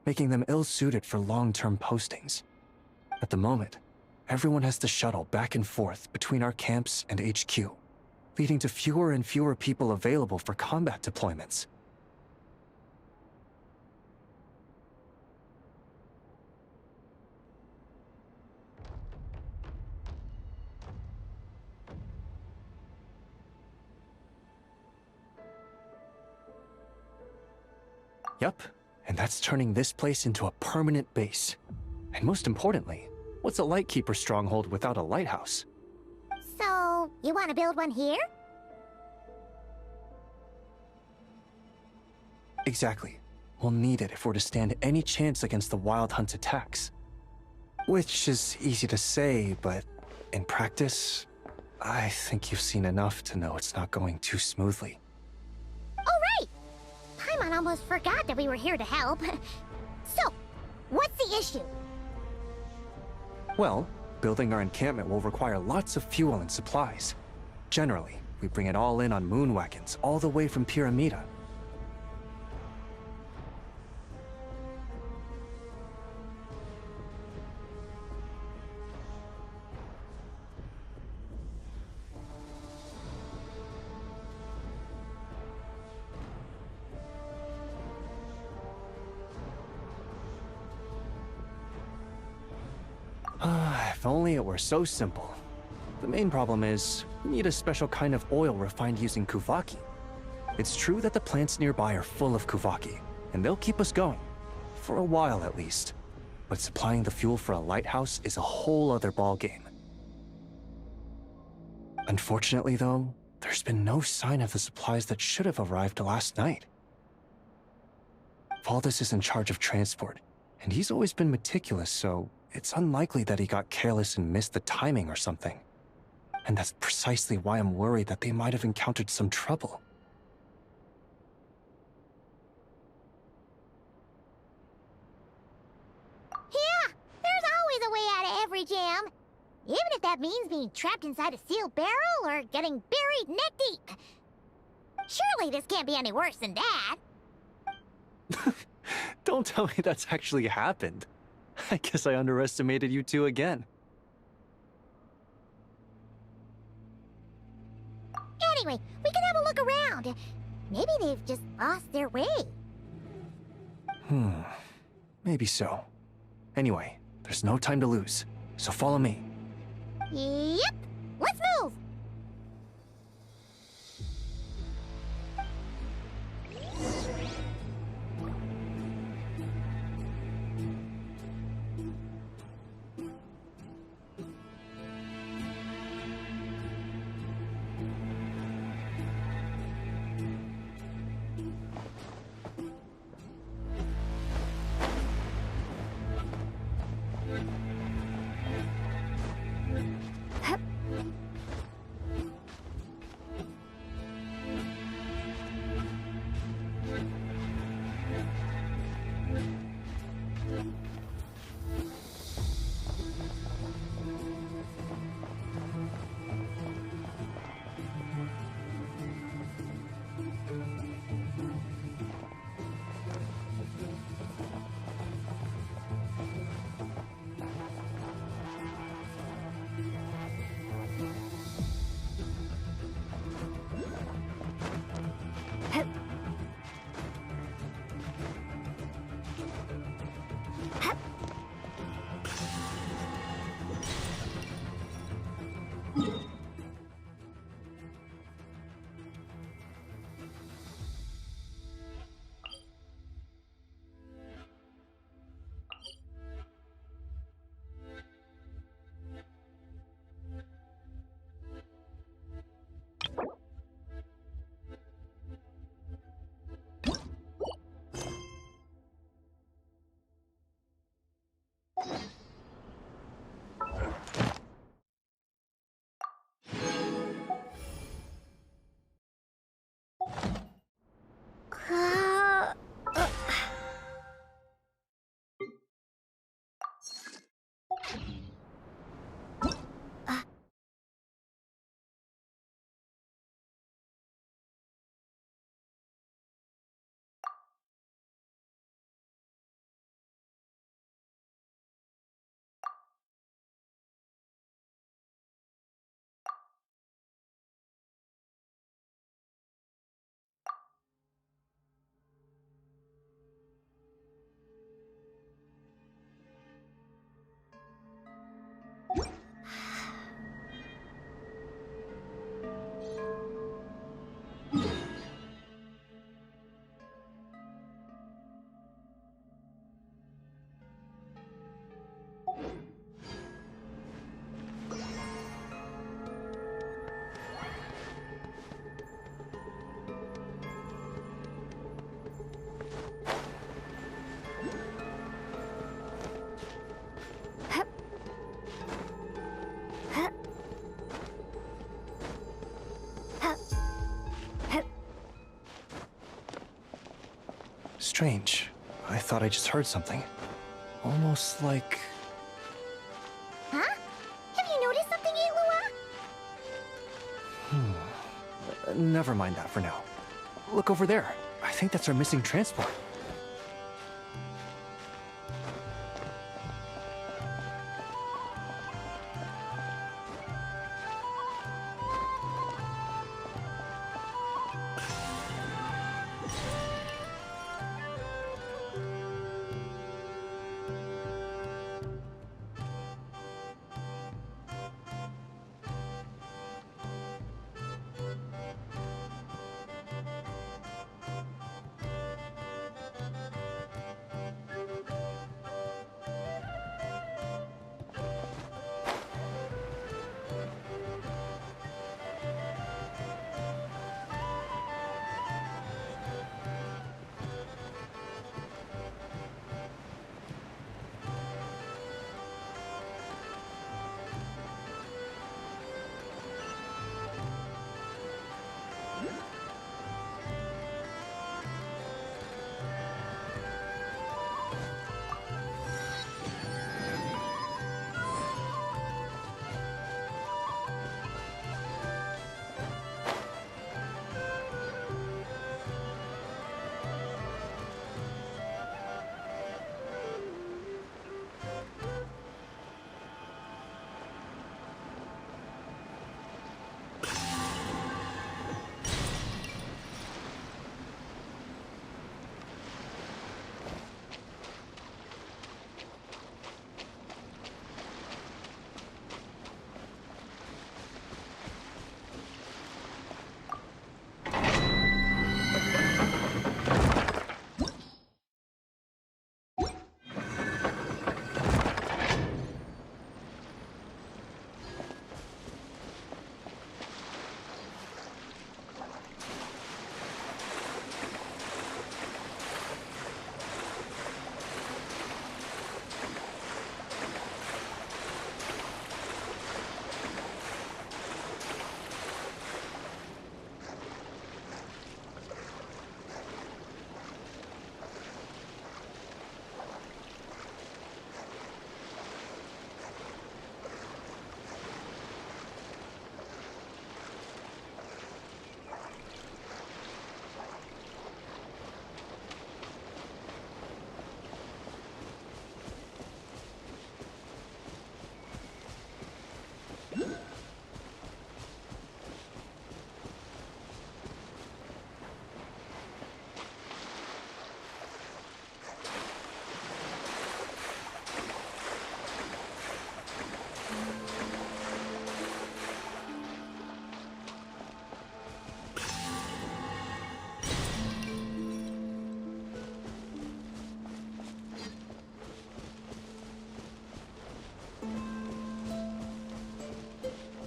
making them ill-suited for long-term postings. At the moment, everyone has to shuttle back and forth between our camps and HQ, leading to fewer and fewer people available for combat deployments. Yep, and that's turning this place into a permanent base. And most importantly, what's a Lightkeeper stronghold without a lighthouse? So, you want to build one here? Exactly. We'll need it if we're to stand any chance against the Wild Hunt attacks. Which is easy to say, but in practice, I think you've seen enough to know it's not going too smoothly. Oh, right! Paimon almost forgot that we were here to help. So, what's the issue? Well, building our encampment will require lots of fuel and supplies. Generally, we bring it all in on moon wagons all the way from Pyramida. If only it were so simple. The main problem is, we need a special kind of oil refined using Kuvaki. It's true that the plants nearby are full of Kuvaki, and they'll keep us going. For a while, at least. But supplying the fuel for a lighthouse is a whole other ballgame. Unfortunately, though, there's been no sign of the supplies that should have arrived last night. Valdis is in charge of transport, and he's always been meticulous, so it's unlikely that he got careless and missed the timing or something. And that's precisely why I'm worried that they might have encountered some trouble. Yeah, there's always a way out of every jam. Even if that means being trapped inside a sealed barrel or getting buried neck deep. Surely this can't be any worse than that. Don't tell me that's actually happened. I guess I underestimated you two again. Anyway, we can have a look around. Maybe they've just lost their way. Maybe so. Anyway, there's no time to lose, so follow me. Yep, let's move! Strange. I thought I just heard something. Almost like... Huh? Have you noticed something, Ilua? Never mind that for now. Look over there. I think that's our missing transport.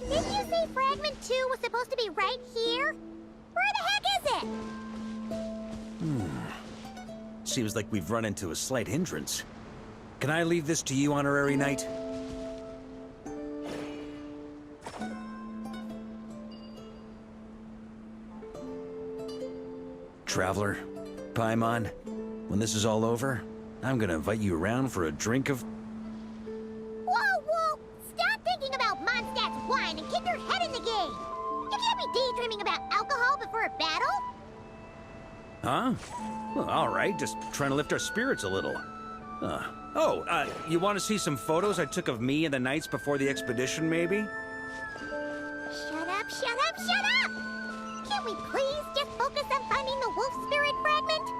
Didn't you say Fragment 2 was supposed to be right here? Where the heck is it? Seems like we've run into a slight hindrance. Can I leave this to you, Honorary Knight? traveler. Paimon, when this is all over, I'm gonna invite you around for a drink of... Whoa, whoa! Stop thinking about Mondstadt's wine and keep your head in the game! You can't be daydreaming about alcohol before a battle! Huh? Well, all right, just trying to lift our spirits a little. You want to see some photos I took of me and the knights before the expedition, maybe? Shut up, shut up, shut up! Can't we please just focus on finding the wolf spirit fragment?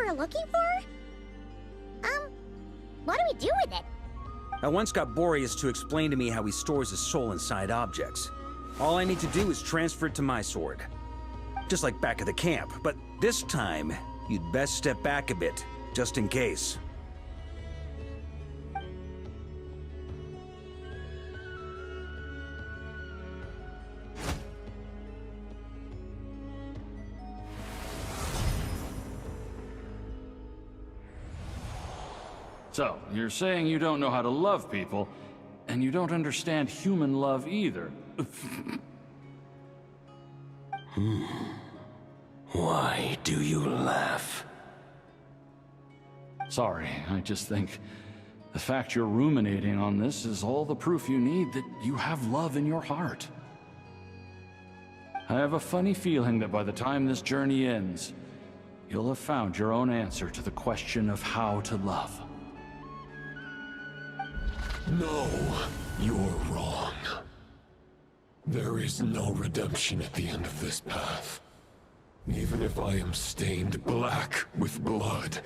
we're looking for? What do we do with it? I once got Boreas to explain to me how he stores his soul inside objects. All I need to do is transfer it to my sword. Just like back at the camp, but this time, you'd best step back a bit, just in case. So, you're saying you don't know how to love people, and you don't understand human love either. Why do you laugh? Sorry, I just think the fact you're ruminating on this is all the proof you need that you have love in your heart. I have a funny feeling that by the time this journey ends, you'll have found your own answer to the question of how to love. No, you're wrong. There is no redemption at the end of this path. Even if I am stained black with blood,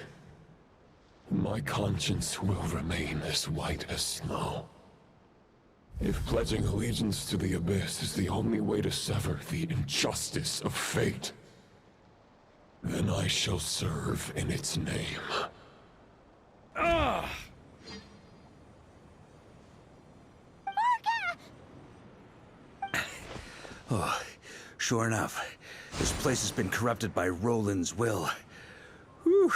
my conscience will remain as white as snow. If pledging allegiance to the Abyss is the only way to sever the injustice of fate, then I shall serve in its name. Ugh! Oh, sure enough, this place has been corrupted by Roland's will. Whew.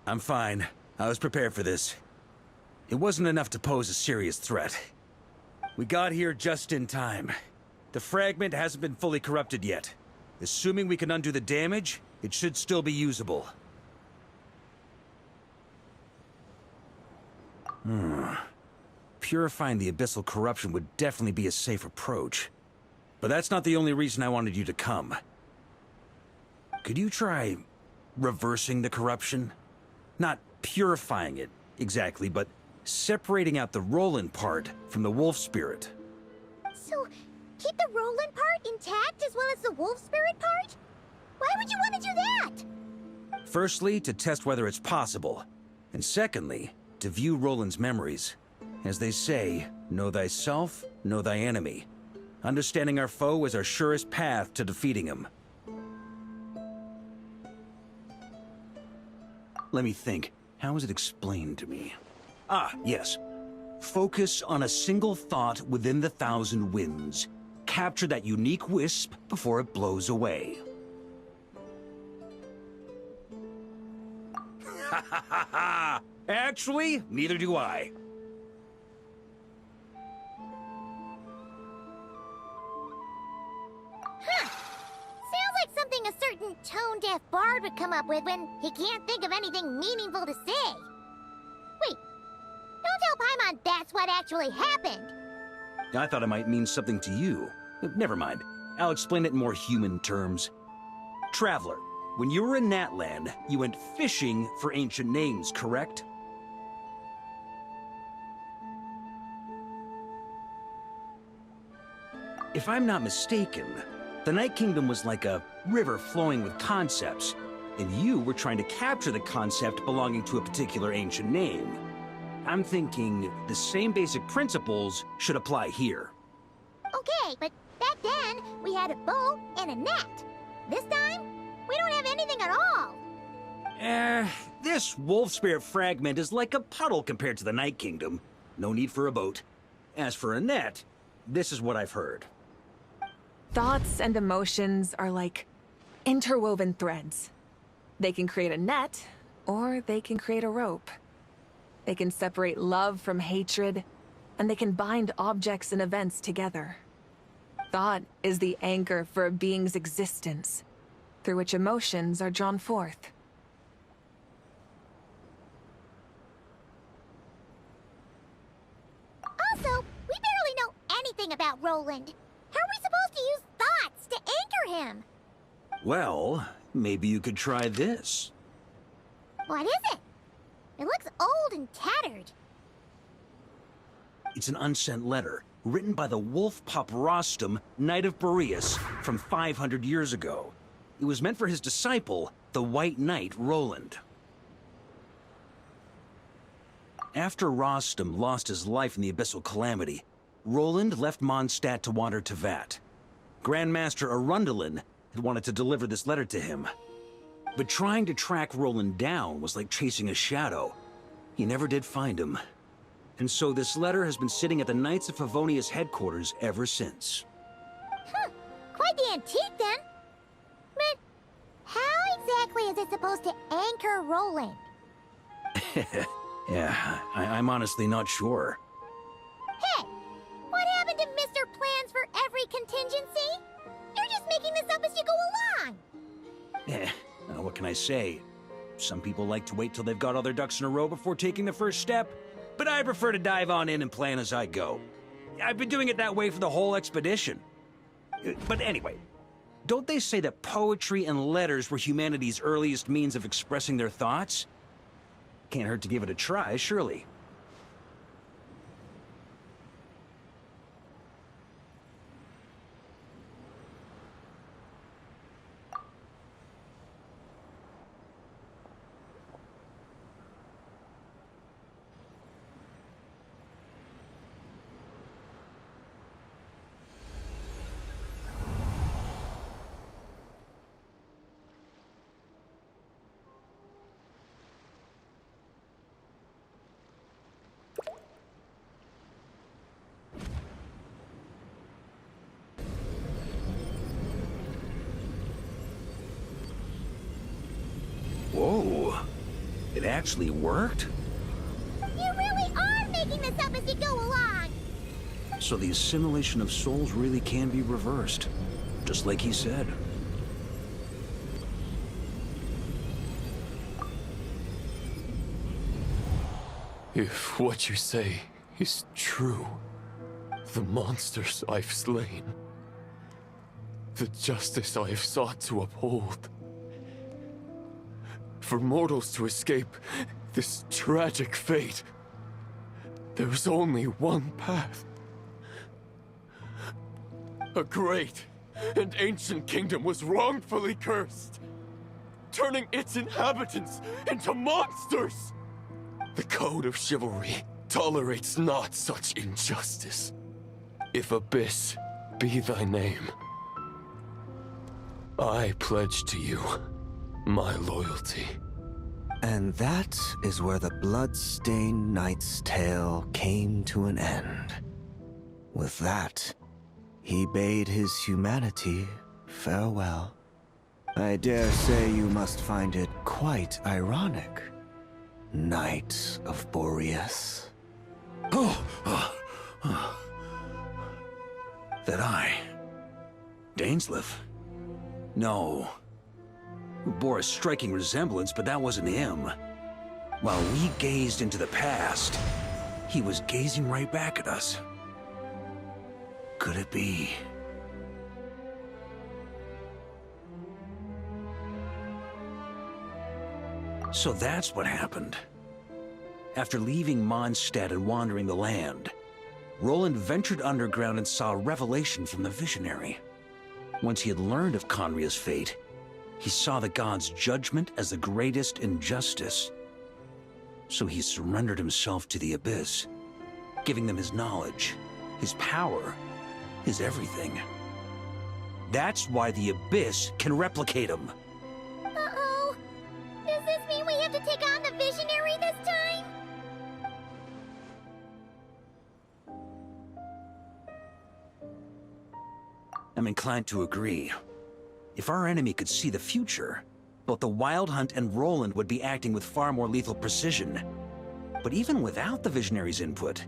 I'm fine. I was prepared for this. It wasn't enough to pose a serious threat. We got here just in time. The fragment hasn't been fully corrupted yet. Assuming we can undo the damage, it should still be usable. Purifying the abyssal corruption would definitely be a safe approach. But that's not the only reason I wanted you to come. Could you try reversing the corruption? Not purifying it, exactly, but separating out the Roland part from the wolf spirit. So, keep the Roland part intact as well as the wolf spirit part? Why would you want to do that? Firstly, to test whether it's possible. And secondly, to view Roland's memories. As they say, know thyself, know thy enemy. Understanding our foe is our surest path to defeating him. Let me think. How was it explained to me? Ah, yes. Focus on a single thought within the 1,000 winds. Capture that unique wisp before it blows away. Ha ha ha ha! Actually, neither do I. Sounds like something a certain tone-deaf bard would come up with when he can't think of anything meaningful to say. Wait, don't tell Paimon that's what actually happened. I thought it might mean something to you. Never mind. I'll explain it in more human terms. Traveler, when you were in Natland, you went fishing for ancient names, correct? If I'm not mistaken, the Night Kingdom was like a river flowing with concepts, and you were trying to capture the concept belonging to a particular ancient name. I'm thinking the same basic principles should apply here. Okay, but back then, we had a boat and a net. This time, we don't have anything at all. This wolf spirit fragment is like a puddle compared to the Night Kingdom. No need for a boat. As for a net, this is what I've heard. Thoughts and emotions are like interwoven threads. They can create a net, or they can create a rope. They can separate love from hatred, and they can bind objects and events together. Thought is the anchor for a being's existence, through which emotions are drawn forth. Also, we barely know anything about Roland. How are we supposed to use thoughts to anchor him? Well, maybe you could try this. What is it? It looks old and tattered. It's an unsent letter, written by the wolf pup Rostam, Knight of Boreas, from 500 years ago. It was meant for his disciple, the White Knight Roland. After Rostam lost his life in the Abyssal Calamity, Roland left Mondstadt to wander to Vat. Grandmaster Arundelen had wanted to deliver this letter to him. But trying to track Roland down was like chasing a shadow. He never did find him. And so this letter has been sitting at the Knights of Favonius headquarters ever since. Quite the antique, then. But how exactly is it supposed to anchor Roland? Yeah, I'm honestly not sure. Hey, what happened to Mr. Plans for every contingency? You're just making this up as you go along. What can I say? Some people like to wait till they've got all their ducks in a row before taking the first step, but I prefer to dive on in and plan as I go. I've been doing it that way for the whole expedition. But anyway, don't they say that poetry and letters were humanity's earliest means of expressing their thoughts? Can't hurt to give it a try, surely. Whoa, it actually worked? You really are making this up as you go along. So the assimilation of souls really can be reversed, just like he said. If what you say is true, the monsters I've slain, the justice I have sought to uphold, for mortals to escape this tragic fate, there's only one path. A great and ancient kingdom was wrongfully cursed, turning its inhabitants into monsters. The code of chivalry tolerates not such injustice. If Abyss be thy name, I pledge to you my loyalty. And that is where the blood-stained knight's tale came to an end. With that, he bade his humanity farewell. I dare say you must find it quite ironic, Knight of Boreas. That I... Dainsleif? No. Bore a striking resemblance, but that wasn't him. While we gazed into the past, he was gazing right back at us. Could it be? So that's what happened. After leaving Mondstadt and wandering the land, Roland ventured underground and saw a revelation from the Visionary. Once he had learned of Conria's fate, he saw the gods' judgment as the greatest injustice. So he surrendered himself to the Abyss, giving them his knowledge, his power, his everything. That's why the Abyss can replicate him. Uh-oh. Does this mean we have to take on the Visionary this time? I'm inclined to agree. If our enemy could see the future, both the Wild Hunt and Roland would be acting with far more lethal precision. But even without the Visionary's input,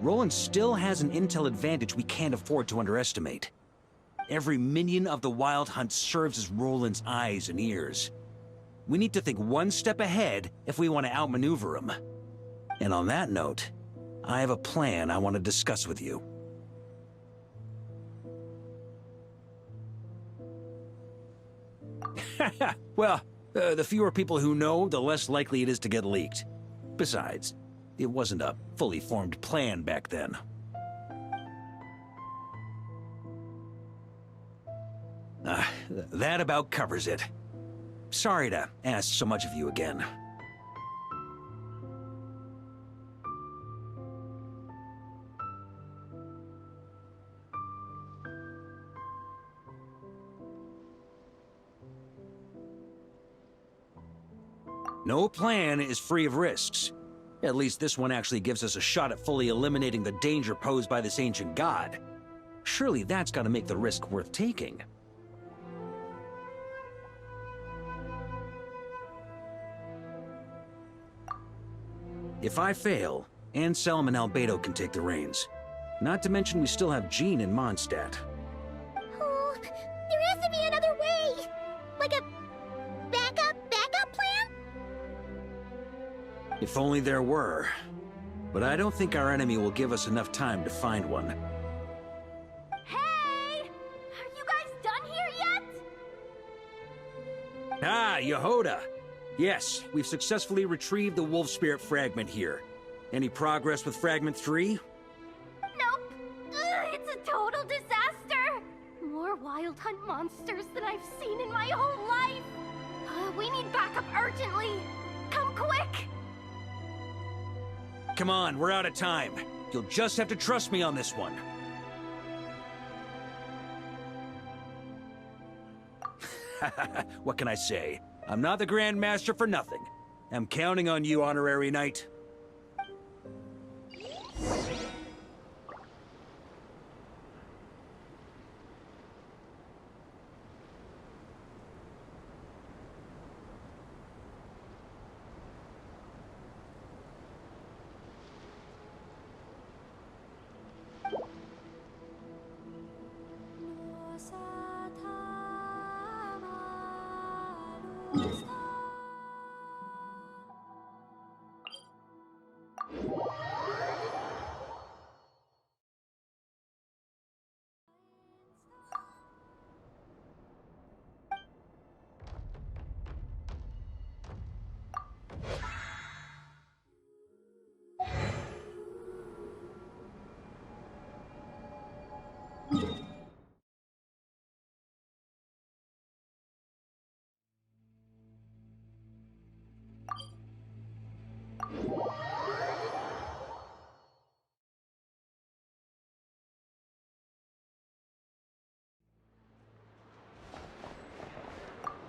Roland still has an intel advantage we can't afford to underestimate. Every minion of the Wild Hunt serves as Roland's eyes and ears. We need to think one step ahead if we want to outmaneuver him. And on that note, I have a plan I want to discuss with you. Well, the fewer people who know, the less likely it is to get leaked. Besides, it wasn't a fully formed plan back then. That about covers it. Sorry to ask so much of you again. No plan is free of risks. At least this one actually gives us a shot at fully eliminating the danger posed by this ancient god. Surely that's gotta make the risk worth taking. If I fail, Anselm and Albedo can take the reins. Not to mention we still have Jean and Mondstadt. Oh, there has to be another way! Like a backup plan? If only there were. But I don't think our enemy will give us enough time to find one. Hey! Are you guys done here yet? Ah, Yehoda! Yes, we've successfully retrieved the Wolf Spirit fragment here. Any progress with Fragment 3? Nope. It's a total disaster. More Wild Hunt monsters than I've seen in my whole life. We need backup urgently. Come quick. Come on, we're out of time. You'll just have to trust me on this one. What can I say? I'm not the Grand Master for nothing. I'm counting on you, Honorary Knight.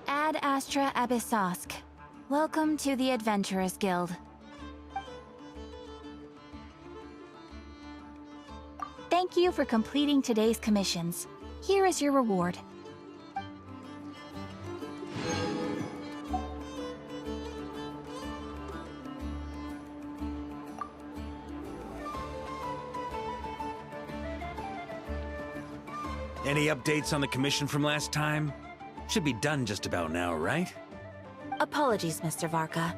Ad Astra Abyssosk. Welcome to the Adventurers Guild. Thank you for completing today's commissions. Here is your reward. Any updates on the commission from last time? Should be done just about now, right? Apologies, Mr. Varka.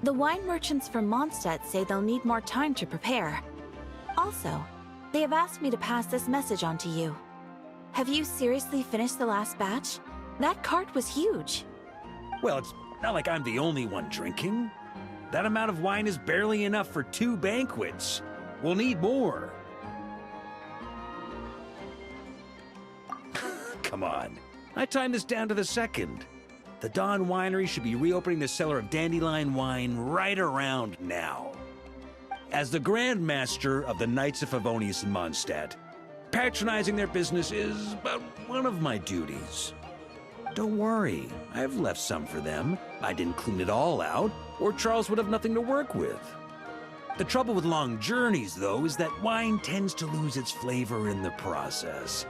The wine merchants from Mondstadt say they'll need more time to prepare. Also, they have asked me to pass this message on to you. Have you seriously finished the last batch? That cart was huge. Well, it's not like I'm the only one drinking. That amount of wine is barely enough for 2 banquets. We'll need more. Come on. I timed this down to the second. The Dawn Winery should be reopening the cellar of Dandelion wine right around now. As the Grand Master of the Knights of Favonius in Mondstadt, patronizing their business is about one of my duties. Don't worry, I've left some for them. I didn't clean it all out, or Charles would have nothing to work with. The trouble with long journeys, though, is that wine tends to lose its flavor in the process.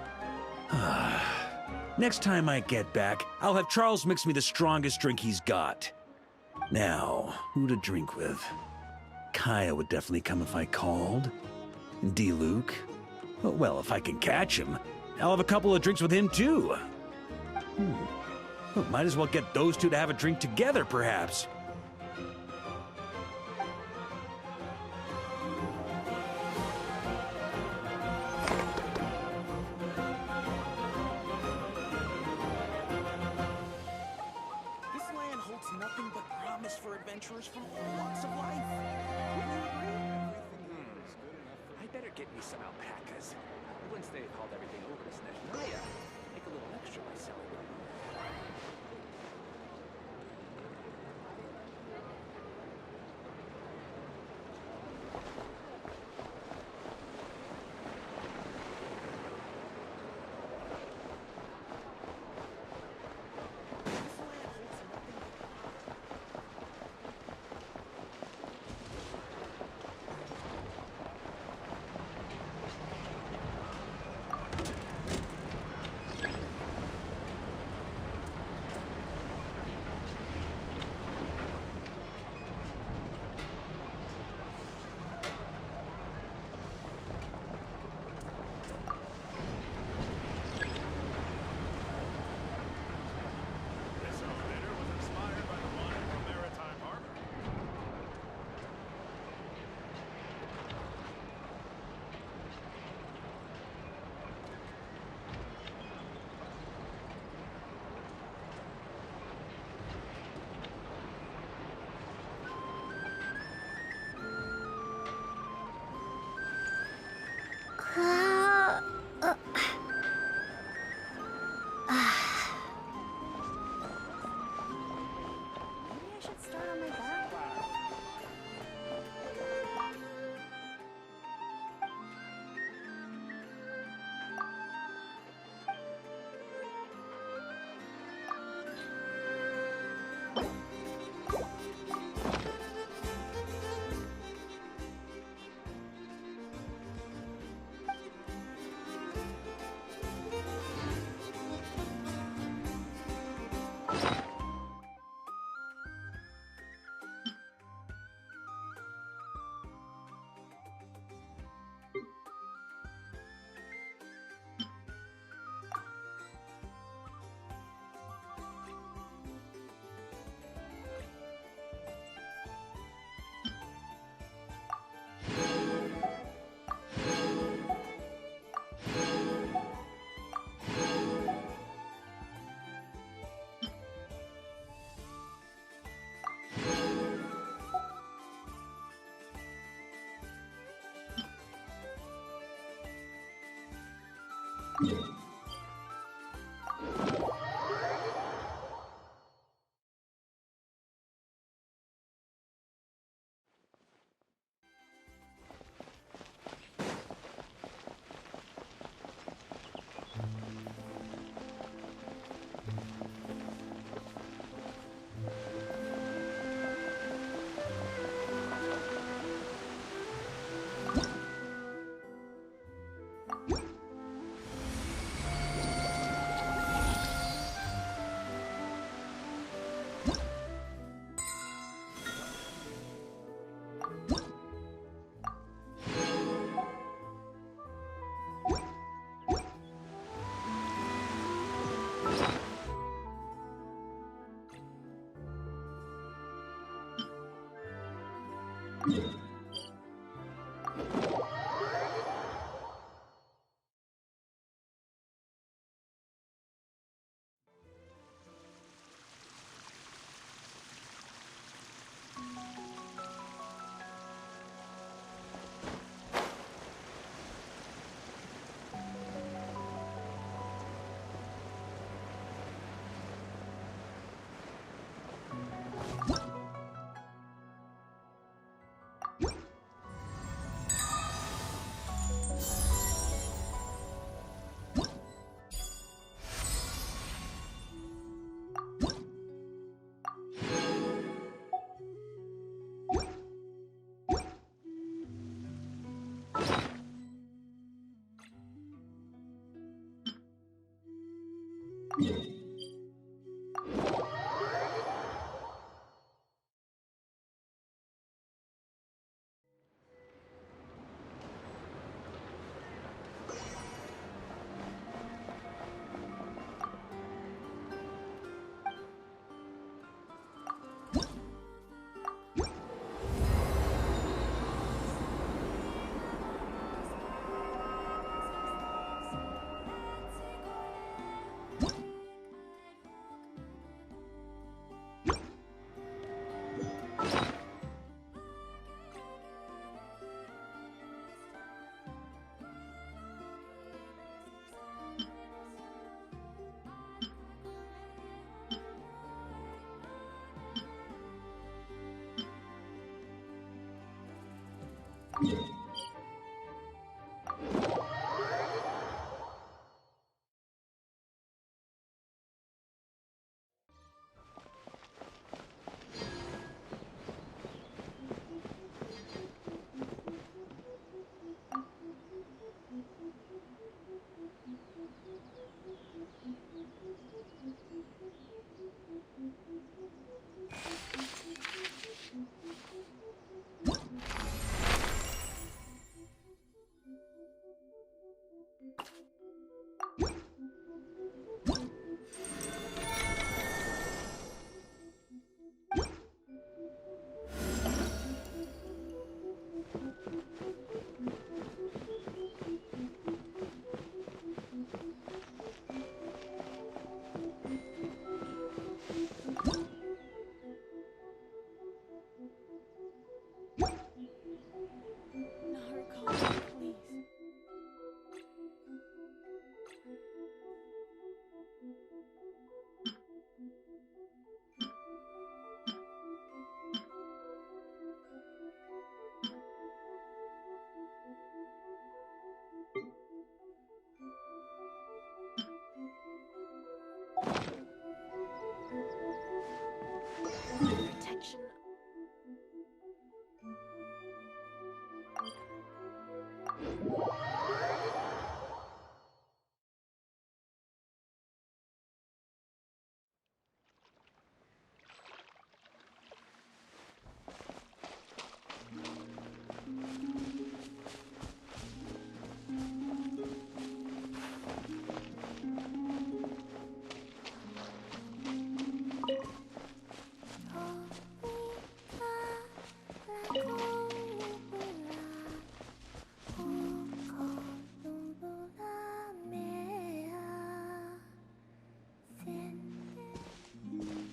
Next time I get back, I'll have Charles mix me the strongest drink he's got. Now, who to drink with? Kaya would definitely come if I called. D-Luke? Well, if I can catch him, I'll have a couple of drinks with him, too. Well, might as well get those two to have a drink together, perhaps. Nothing but promise for adventurers from all walks of life. Wouldn't you agree? I better get me some alpacas. Once they've hauled everything over to Snezhnaya, make a little extra by selling them.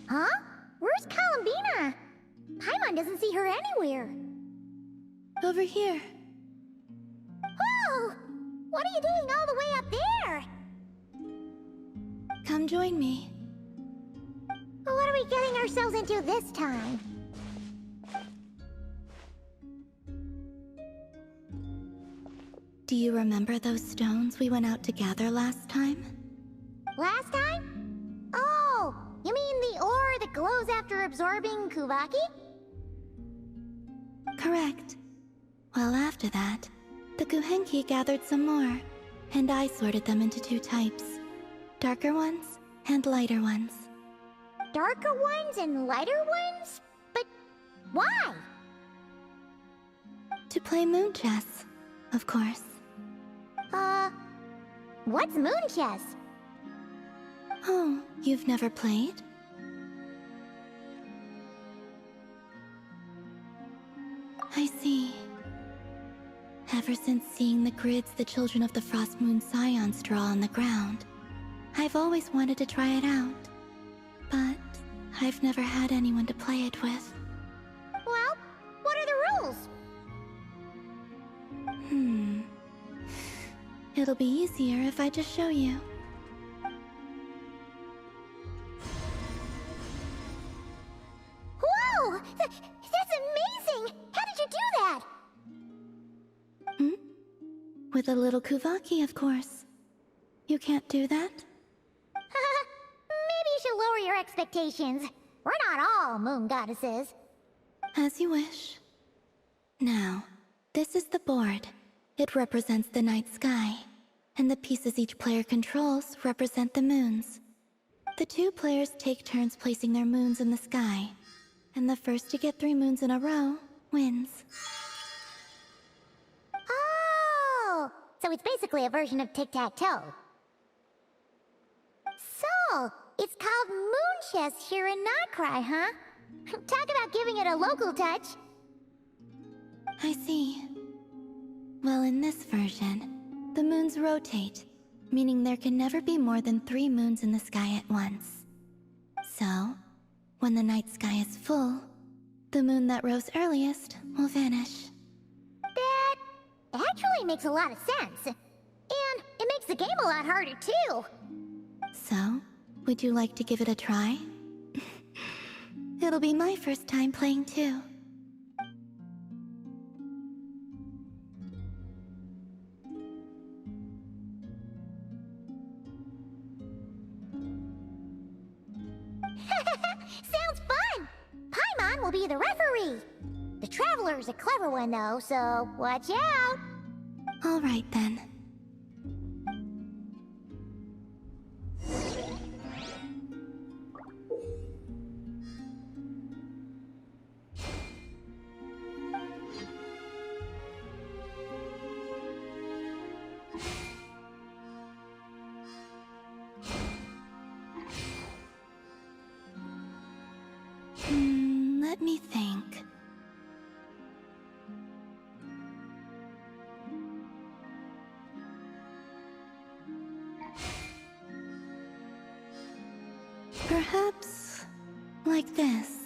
Huh? Where's Columbina? Paimon doesn't see her anywhere. Over here. Whoa! What are you doing all the way up there? Come join me. What are we getting ourselves into this time? Do you remember those stones we went out to gather last time? Last time? Oh, you mean the ore that glows after absorbing Kuvaki? Correct. Well, after that, the Kuhenki gathered some more, and I sorted them into two types. Darker ones and lighter ones. Darker ones and lighter ones? But why? To play moon chess, of course. What's moon chess? Oh, you've never played? I see. Ever since seeing the grids the children of the Frost Moon Scions draw on the ground, I've always wanted to try it out. But I've never had anyone to play it with. Well, what are the rules? It'll be easier if I just show you. Whoa! That's amazing! How did you do that? With a little Kuvaki, of course. You can't do that? Maybe you should lower your expectations. We're not all moon goddesses. As you wish. Now, this is the board. It represents the night sky, and the pieces each player controls represent the moons. The two players take turns placing their moons in the sky, and the first to get 3 moons in a row wins. Oh! So it's basically a version of tic-tac-toe. So, it's called moon chess here in Notcry, huh? Talk about giving it a local touch. I see. Well, in this version, the moons rotate, meaning there can never be more than 3 moons in the sky at once. So, when the night sky is full, the moon that rose earliest will vanish. That actually makes a lot of sense. And it makes the game a lot harder, too. So, would you like to give it a try? It'll be my first time playing, too. Sounds fun! Paimon will be the referee. The Traveler's a clever one, though, so watch out. All right, then. Let me think. Perhaps like this.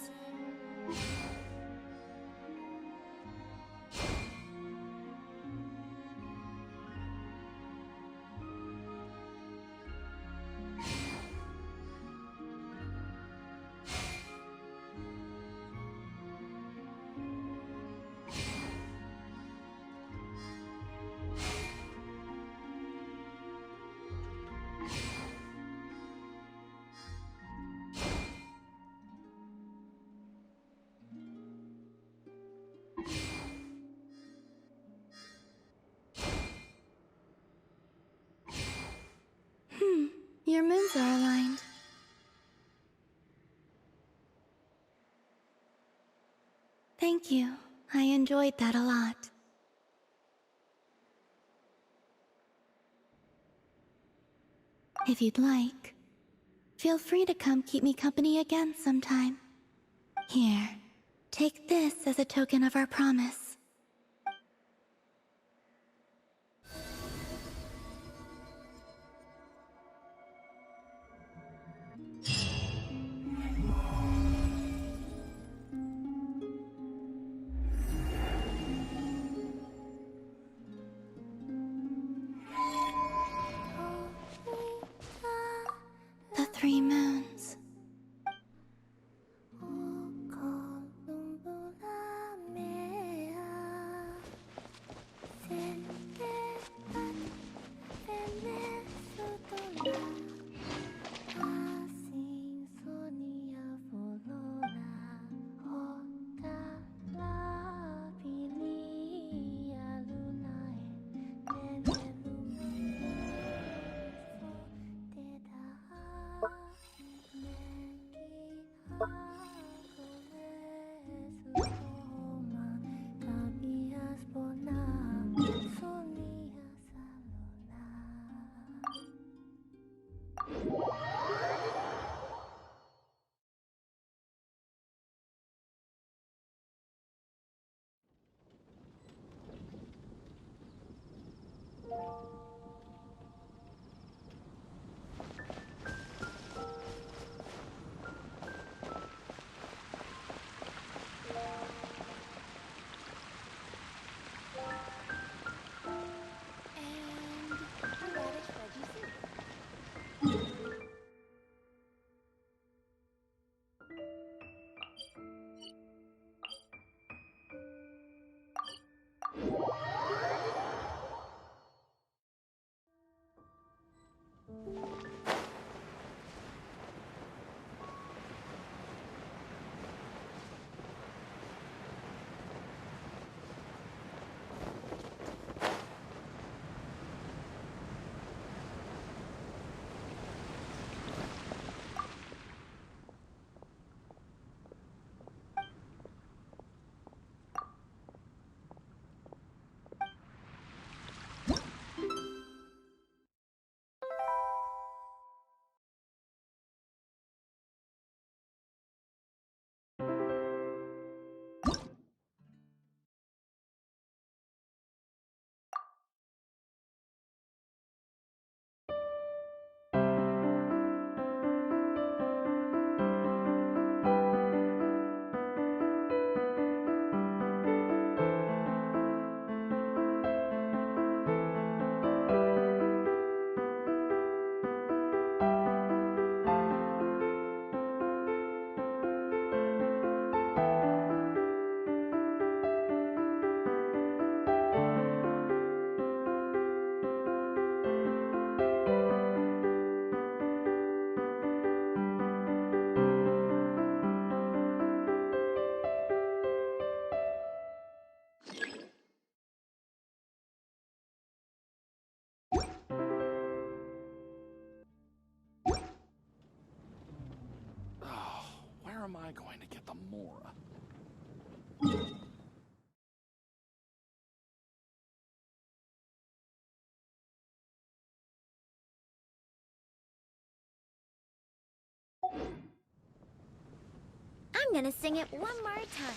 Your moons are aligned. Thank you. I enjoyed that a lot. If you'd like, feel free to come keep me company again sometime. Here, take this as a token of our promise. Oh, where am I going to get the Mora? I'm gonna sing it one more time.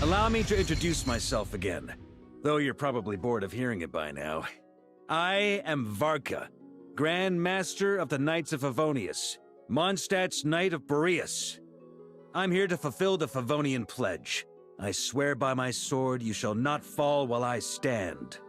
Allow me to introduce myself again, though you're probably bored of hearing it by now. I am Varka, Grand Master of the Knights of Favonius, Mondstadt's Knight of Boreas. I'm here to fulfill the Favonian pledge. I swear by my sword you shall not fall while I stand.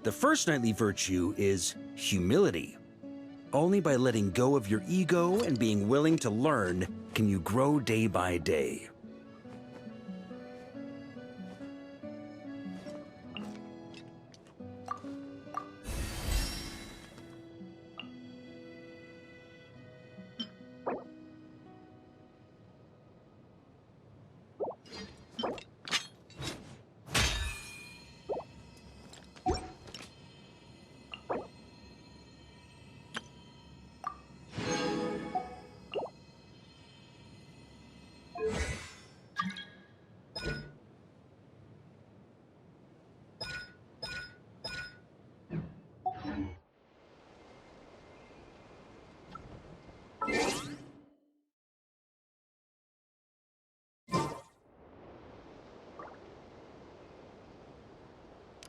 The first knightly virtue is humility. Only by letting go of your ego and being willing to learn can you grow day by day.